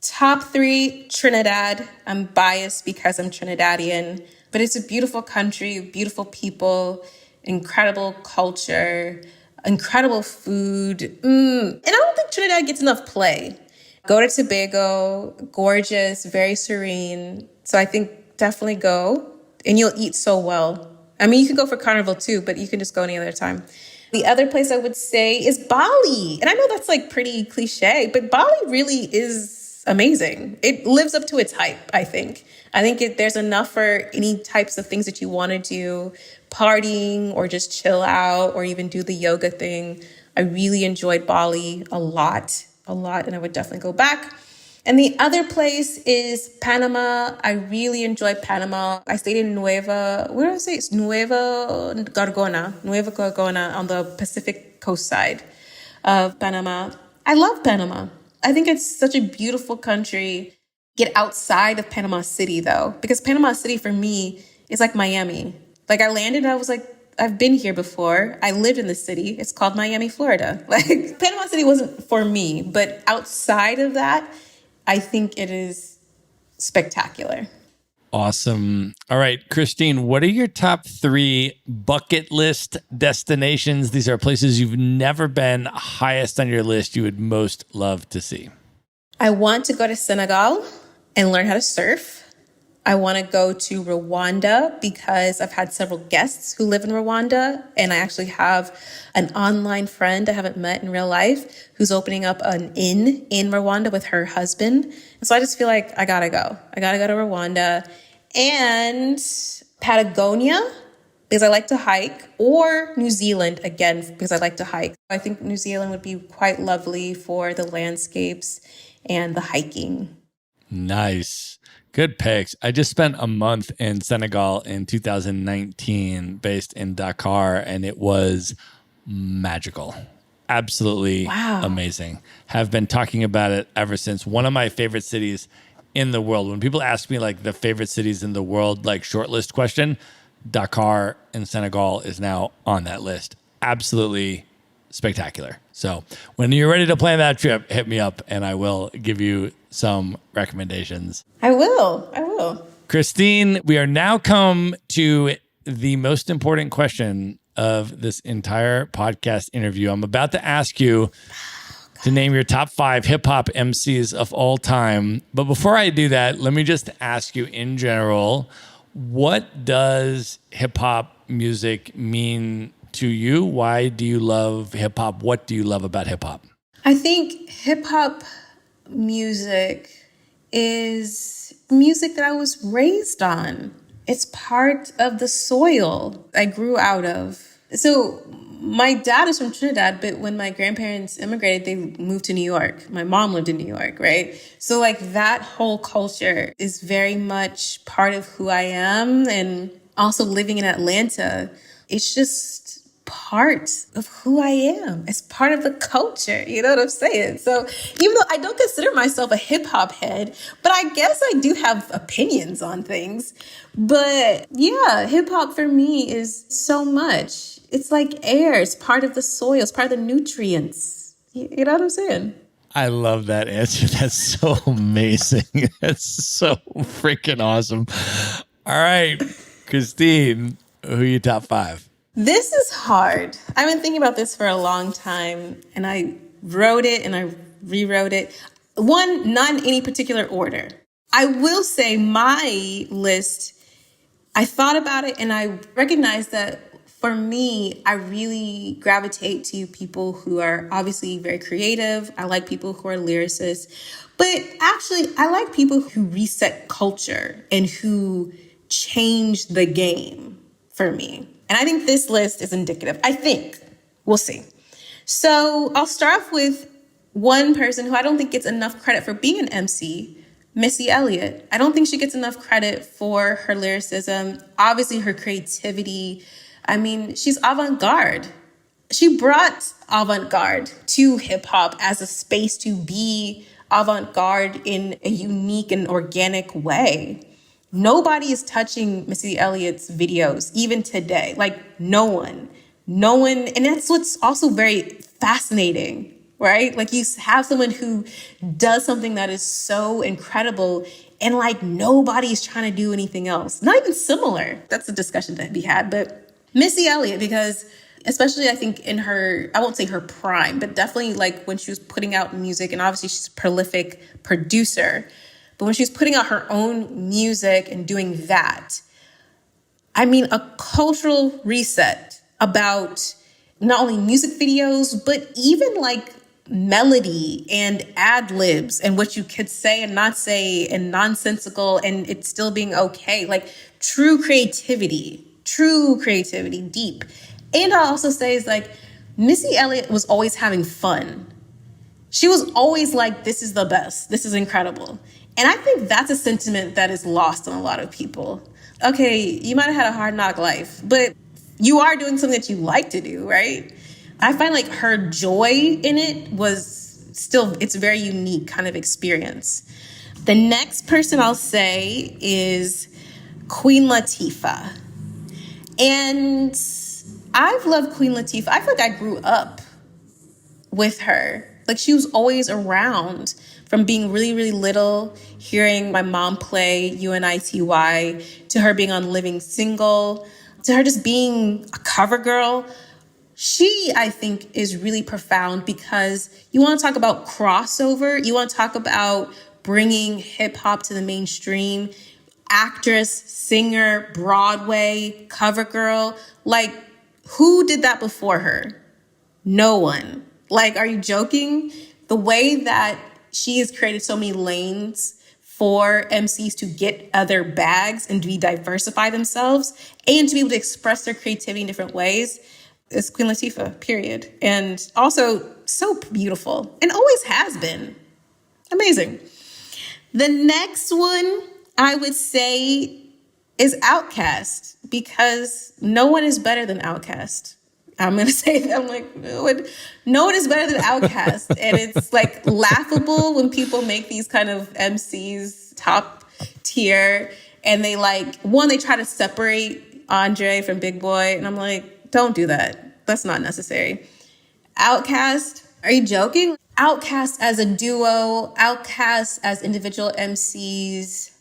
Top 3, Trinidad. I'm biased because I'm Trinidadian, but it's a beautiful country, beautiful people, incredible culture, incredible food. And I don't think Trinidad gets enough play. Go to Tobago, gorgeous, very serene. So I think definitely go and you'll eat so well. I mean, you can go for Carnival too, but you can just go any other time. The other place I would say is Bali. And I know that's like pretty cliche, but Bali really is amazing. It lives up to its hype, I think. I think there's enough for any types of things that you want to do, partying or just chill out or even do the yoga thing. I really enjoyed Bali a lot, and I would definitely go back. And the other place is Panama. I really enjoyed Panama. I stayed in Nueva Gorgona on the Pacific coast side of Panama. I love Panama. I think it's such a beautiful country. Get outside of Panama City, though, because Panama City for me is like Miami. Like I landed and I was like, I've been here before. I lived in the city. It's called Miami, Florida. Like Panama City wasn't for me, but outside of that, I think it is spectacular. Awesome. All right, Christine, what are your top 3 bucket list destinations? These are places you've never been, highest on your list you would most love to see. I want to go to Senegal and learn how to surf. I want to go to Rwanda because I've had several guests who live in Rwanda. And I actually have an online friend I haven't met in real life who's opening up an inn in Rwanda with her husband. And so I just feel like I gotta go. I gotta go to Rwanda and Patagonia because I like to hike, or New Zealand again because I like to hike. I think New Zealand would be quite lovely for the landscapes and the hiking. Nice. Good picks. I just spent a month in Senegal in 2019 based in Dakar, and it was magical. Absolutely Wow. amazing. Have been talking about it ever since. One of my favorite cities in the world. When people ask me like the favorite cities in the world, like shortlist question, Dakar in Senegal is now on that list. Absolutely spectacular. So when you're ready to plan that trip, hit me up and I will give you some recommendations. I will. Christine, we are now come to the most important question of this entire podcast interview. I'm about to ask you to name your top 5 hip hop MCs of all time. But before I do that, let me just ask you in general, what does hip hop music mean to you? Why do you love hip hop? What do you love about hip hop? I think hip hop music is music that I was raised on. It's part of the soil I grew out of. So my dad is from Trinidad, but when my grandparents immigrated, they moved to New York. My mom lived in New York, right? So like that whole culture is very much part of who I am. And also living in Atlanta, it's just part of who I am. It's part of the culture. You know what I'm saying? So even though I don't consider myself a hip hop head, but I guess I do have opinions on things. But yeah, hip hop for me is so much. It's like air. It's part of the soil. It's part of the nutrients. You know what I'm saying? I love that answer. That's so amazing. That's so freaking awesome. All right, Christine, who are your top 5? This is hard. I've been thinking about this for a long time, and I wrote it and I rewrote it. One, not in any particular order. I will say my list, I thought about it and I recognized that for me, I really gravitate to people who are obviously very creative. I like people who are lyricists, but actually I like people who reset culture and who change the game for me. And I think this list is indicative. I think. We'll see. So I'll start off with one person who I don't think gets enough credit for being an MC, Missy Elliott. I don't think she gets enough credit for her lyricism, obviously her creativity. I mean, she's avant-garde. She brought avant-garde to hip hop as a space to be avant-garde in a unique and organic way. Nobody is touching Missy Elliott's videos, even today. Like, no one. And that's what's also very fascinating, right? Like, you have someone who does something that is so incredible and like nobody's trying to do anything else. Not even similar. That's a discussion to be had. But Missy Elliott, because especially I think in her, I won't say her prime, but definitely like when she was putting out music, and obviously she's a prolific producer, but when she was putting out her own music and doing that, I mean, a cultural reset about not only music videos, but even like melody and ad libs and what you could say and not say and nonsensical and it still being okay. Like true creativity, deep. And I'll also say is like Missy Elliott was always having fun. She was always like, this is the best. This is incredible. And I think that's a sentiment that is lost on a lot of people. Okay, you might have had a hard knock life, but you are doing something that you like to do, right? I find like her joy in it was still, it's a very unique kind of experience. The next person I'll say is Queen Latifah. And I've loved Queen Latifah. I feel like I grew up with her. Like she was always around from being really, really little, hearing my mom play UNITY, to her being on Living Single, to her just being a cover girl. She, I think, is really profound because you want to talk about crossover. You want to talk about bringing hip hop to the mainstream. Actress, singer, Broadway, cover girl. Like, who did that before her? No one. Like, are you joking? The way that she has created so many lanes for MCs to get other bags and to diversify themselves and to be able to express their creativity in different ways is Queen Latifah, period. And also so beautiful and always has been. Amazing. The next one I would say is Outkast, because no one is better than Outkast. I'm going to say that. I'm like, no one is better than Outkast. And it's like laughable when people make these kind of MCs top tier. And they they try to separate Andre from Big Boy. And I'm like, don't do that. That's not necessary. Outkast, are you joking? Outkast as a duo, Outkast as individual MCs.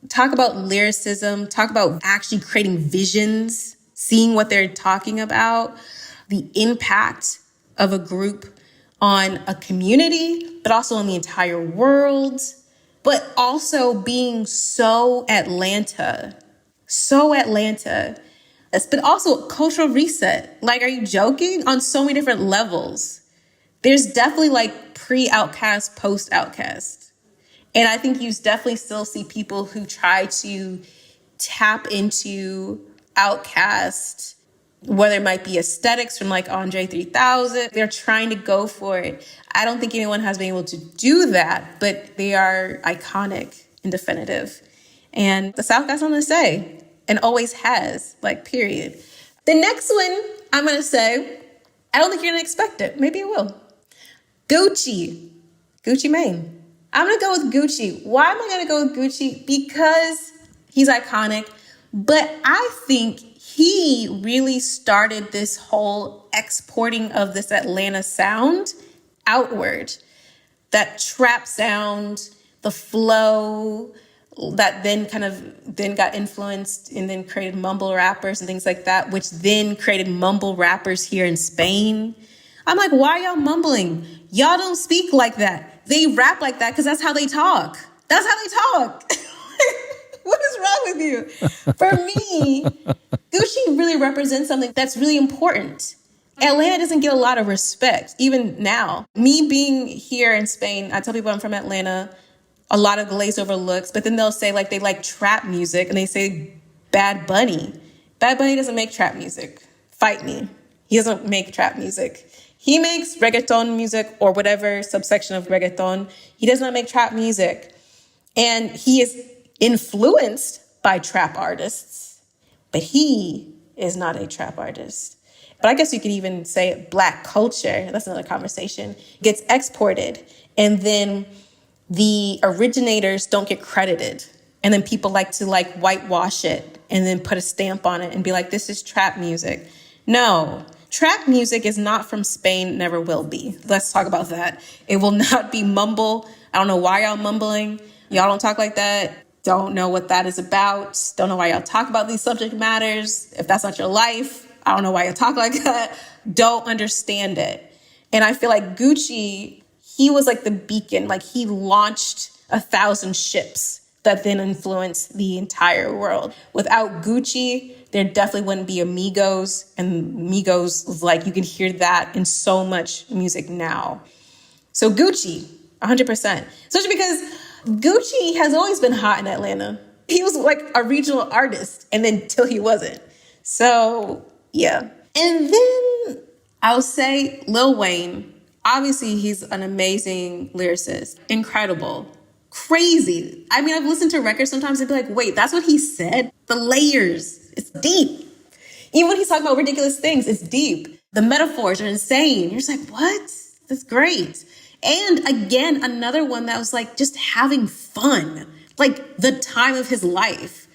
Talk about lyricism, talk about actually creating visions, seeing what they're talking about, the impact of a group on a community, but also on the entire world, but also being so Atlanta, but also a cultural reset. Like, are you joking? On so many different levels. There's definitely like pre-Outkast, post-Outkast. And I think you definitely still see people who try to tap into Outkast, whether it might be aesthetics from like Andre 3000. They're trying to go for it. I don't think anyone has been able to do that, but they are iconic and definitive. And the South got something to say, and always has, like, period. The next one, I'm going to say, I don't think you're going to expect it. Maybe it will. Gucci Mane. I'm going to go with Gucci. Why am I going to go with Gucci? Because he's iconic, but I think he really started this whole exporting of this Atlanta sound outward. That trap sound, the flow that then got influenced and then created mumble rappers and things like that, which then created mumble rappers here in Spain. I'm like, why are y'all mumbling? Y'all don't speak like that. They rap like that because that's how they talk. That's how they talk. What is wrong with you? For me, Gucci really represents something that's really important. Atlanta doesn't get a lot of respect, even now. Me being here in Spain, I tell people I'm from Atlanta, a lot of glazed over looks, but then they'll say like they like trap music and they say Bad Bunny. Bad Bunny doesn't make trap music. Fight me. He doesn't make trap music. He makes reggaeton music or whatever subsection of reggaeton. He does not make trap music. And he is influenced by trap artists, but he is not a trap artist. But I guess you could even say Black culture, that's another conversation, gets exported. And then the originators don't get credited. And then people like to like whitewash it and then put a stamp on it and be like, this is trap music. No, trap music is not from Spain, never will be. Let's talk about that. It will not be mumble. I don't know why y'all mumbling. Y'all don't talk like that. Don't know what that is about. Don't know why y'all talk about these subject matters. If that's not your life, I don't know why you talk like that. Don't understand it. And I feel like Gucci, he was like the beacon. Like he launched 1,000 ships that then influenced the entire world. Without Gucci, there definitely wouldn't be Amigos. And Migos was like, you can hear that in so much music now. So Gucci, 100%. Especially because Gucci has always been hot in Atlanta. He was like a regional artist and then till he wasn't. So yeah. And then I'll say Lil Wayne. Obviously, he's an amazing lyricist. Incredible. Crazy. I mean, I've listened to records sometimes and be like, wait, that's what he said? The layers. It's deep. Even when he's talking about ridiculous things, it's deep. The metaphors are insane. You're just like, what? That's great. And again, another one that was like just having fun. Like the time of his life.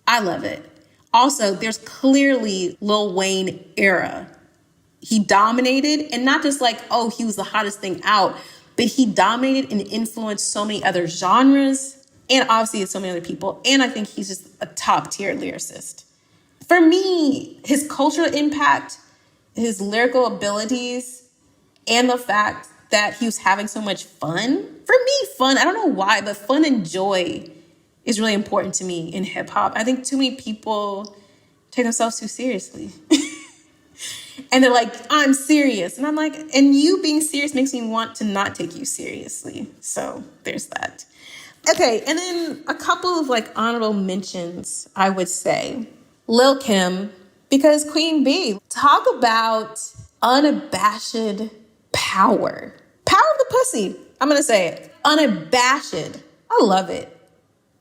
I love it. Also, there's clearly Lil Wayne era. He dominated, and not just like, oh, he was the hottest thing out, but he dominated and influenced so many other genres, and obviously so many other people. And I think he's just a top tier lyricist. For me, his cultural impact, his lyrical abilities, and the fact that he was having so much fun. For me, fun, I don't know why, but fun and joy is really important to me in hip hop. I think too many people take themselves too seriously. And they're like, I'm serious. And I'm like, and you being serious makes me want to not take you seriously. So there's that. Okay, and then a couple of like honorable mentions, I would say. Lil Kim, because Queen Bee. Talk about unabashed power. Power of the pussy. I'm going to say it. Unabashed. I love it.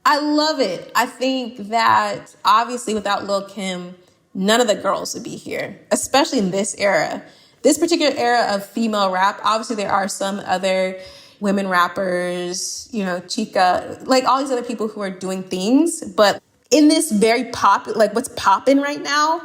I love it. I think that obviously without Lil Kim, none of the girls would be here, especially in this era. This particular era of female rap, obviously there are some other women rappers, Chica, like all these other people who are doing things. But in this very like what's popping right now,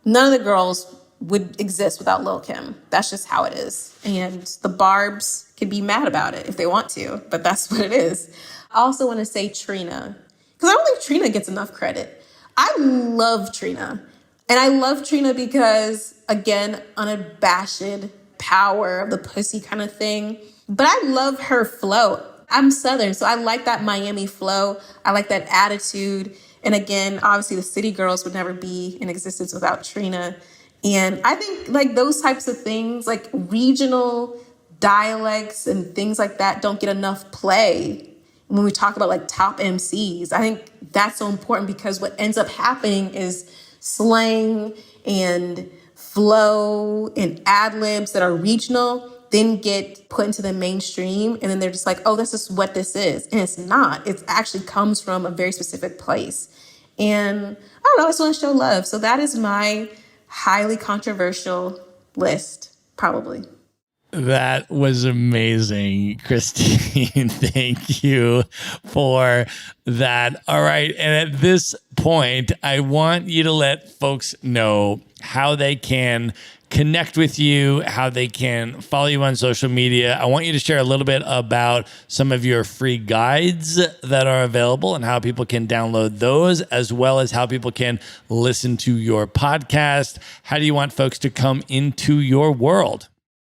none of the girls would exist without Lil Kim. That's just how it is. And the Barbs can be mad about it if they want to, but that's what it is. I also want to say Trina, because I don't think Trina gets enough credit. I love Trina. And I love Trina because, again, unabashed power of the pussy kind of thing. But I love her flow. I'm Southern, so I like that Miami flow. I like that attitude. And again, obviously the city girls would never be in existence without Trina. And I think like those types of things, like regional dialects and things like that don't get enough play when we talk about like top MCs. I think that's so important because what ends up happening is slang and flow and ad-libs that are regional then get put into the mainstream. And then they're just like, oh, this is what this is. And it's not. It actually comes from a very specific place. And I don't know, I just want to show love. So that is my highly controversial list, probably. That was amazing, Christine. Thank you for that. All right. And at this point, I want you to let folks know how they can connect with you, how they can follow you on social media. I want you to share a little bit about some of your free guides that are available and how people can download those, as well as how people can listen to your podcast. How do you want folks to come into your world?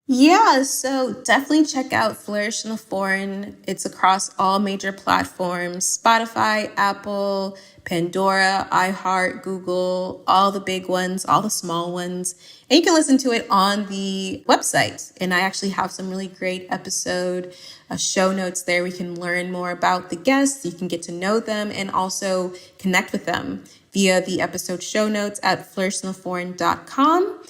Yeah, so definitely check out Flourish in the Foreign. It's across all major platforms: Spotify, Apple, Pandora, iHeart, Google, all the big ones, all the small ones. And you can listen to it on the website. And I actually have some really great episode show notes there. We can learn more about the guests. You can get to know them and also connect with them via the episode show notes at flourishintheforeign.com.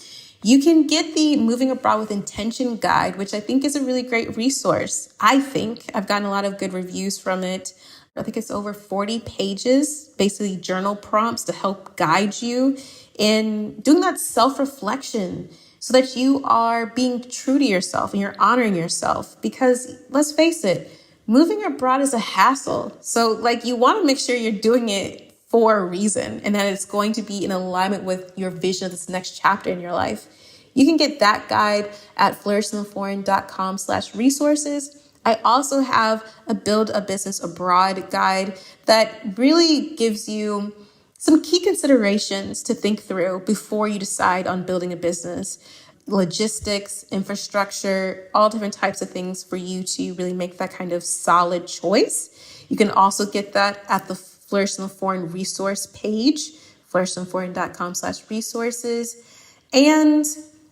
You can get the Moving Abroad with Intention guide, which I think is a really great resource. I've gotten a lot of good reviews from it. I think it's over 40 pages, basically journal prompts to help guide you in doing that self-reflection so that you are being true to yourself and you're honoring yourself. Because let's face it, moving abroad is a hassle. So like you want to make sure you're doing it for a reason and that it's going to be in alignment with your vision of this next chapter in your life. You can get that guide at flourishintheforeign.com/resources. I also have a Build a Business Abroad guide that really gives you some key considerations to think through before you decide on building a business. Logistics, infrastructure, all different types of things for you to really make that kind of solid choice. You can also get that at the Flourish in the Foreign resource page, flourishintheforeign.com/resources. And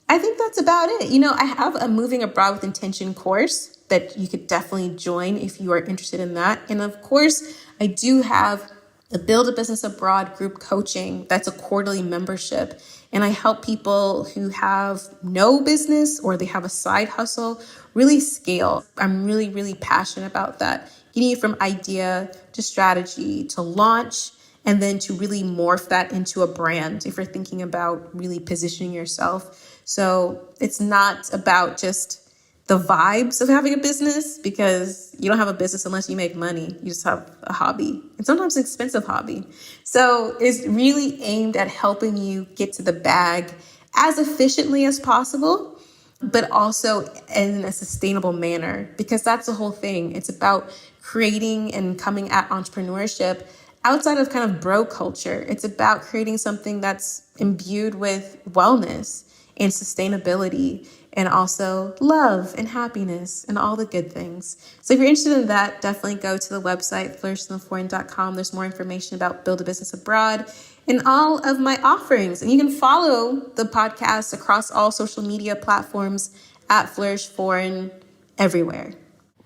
I think that's about it. I have a Moving Abroad with Intention course that you could definitely join if you are interested in that. And of course, I do have the Build a Business Abroad group coaching. That's a quarterly membership. And I help people who have no business or they have a side hustle really scale. I'm really, really passionate about that. Getting you from idea to strategy to launch, and then to really morph that into a brand if you're thinking about really positioning yourself. So it's not about just the vibes of having a business, because you don't have a business unless you make money. You just have a hobby, and sometimes an expensive hobby. So it's really aimed at helping you get to the bag as efficiently as possible, but also in a sustainable manner, because that's the whole thing. It's about creating and coming at entrepreneurship outside of kind of bro culture. It's about creating something that's imbued with wellness and sustainability, and also love and happiness and all the good things. So if you're interested in that, definitely go to the website, flourishintheforeign.com. There's more information about Build a Business Abroad and all of my offerings. And you can follow the podcast across all social media platforms at Flourish Foreign everywhere.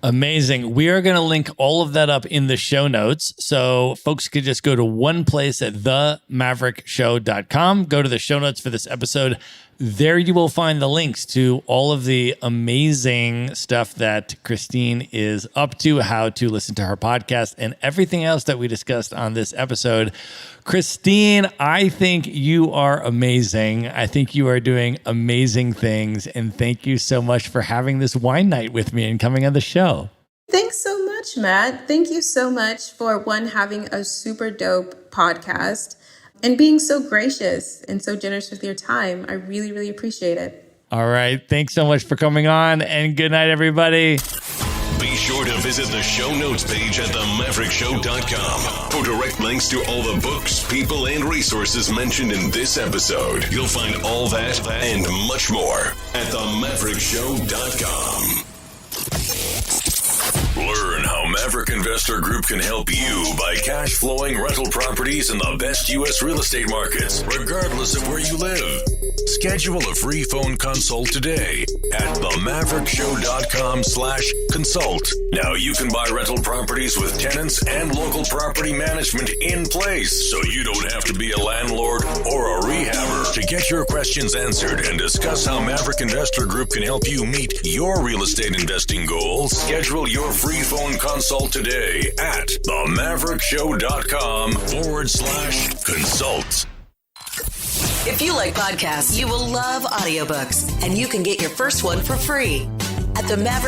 Amazing. We are going to link all of that up in the show notes. So folks could just go to one place at themaverickshow.com, go to the show notes for this episode. There you will find the links to all of the amazing stuff that Christine is up to, how to listen to her podcast, and everything else that we discussed on this episode. Christine, I think you are amazing. I think you are doing amazing things. And thank you so much for having this wine night with me and coming on the show. Thanks so much, Matt. Thank you so much for having a super dope podcast and being so gracious and so generous with your time. I really, really appreciate it. All right. Thanks so much for coming on, and good night, everybody. Be sure to visit the show notes page at themaverickshow.com for direct links to all the books, people, and resources mentioned in this episode. You'll find all that and much more at themaverickshow.com. Learn how Maverick Investor Group can help you buy cash flowing rental properties in the best U.S. real estate markets, regardless of where you live. Schedule a free phone consult today at themaverickshow.com/consult. Now you can buy rental properties with tenants and local property management in place, so you don't have to be a landlord or a rehabber. To get your questions answered and discuss how Maverick Investor Group can help you meet your real estate investing goals, schedule your free phone consult today at themaverickshow.com/consult. If you like podcasts, you will love audiobooks, and you can get your first one for free at the Maverick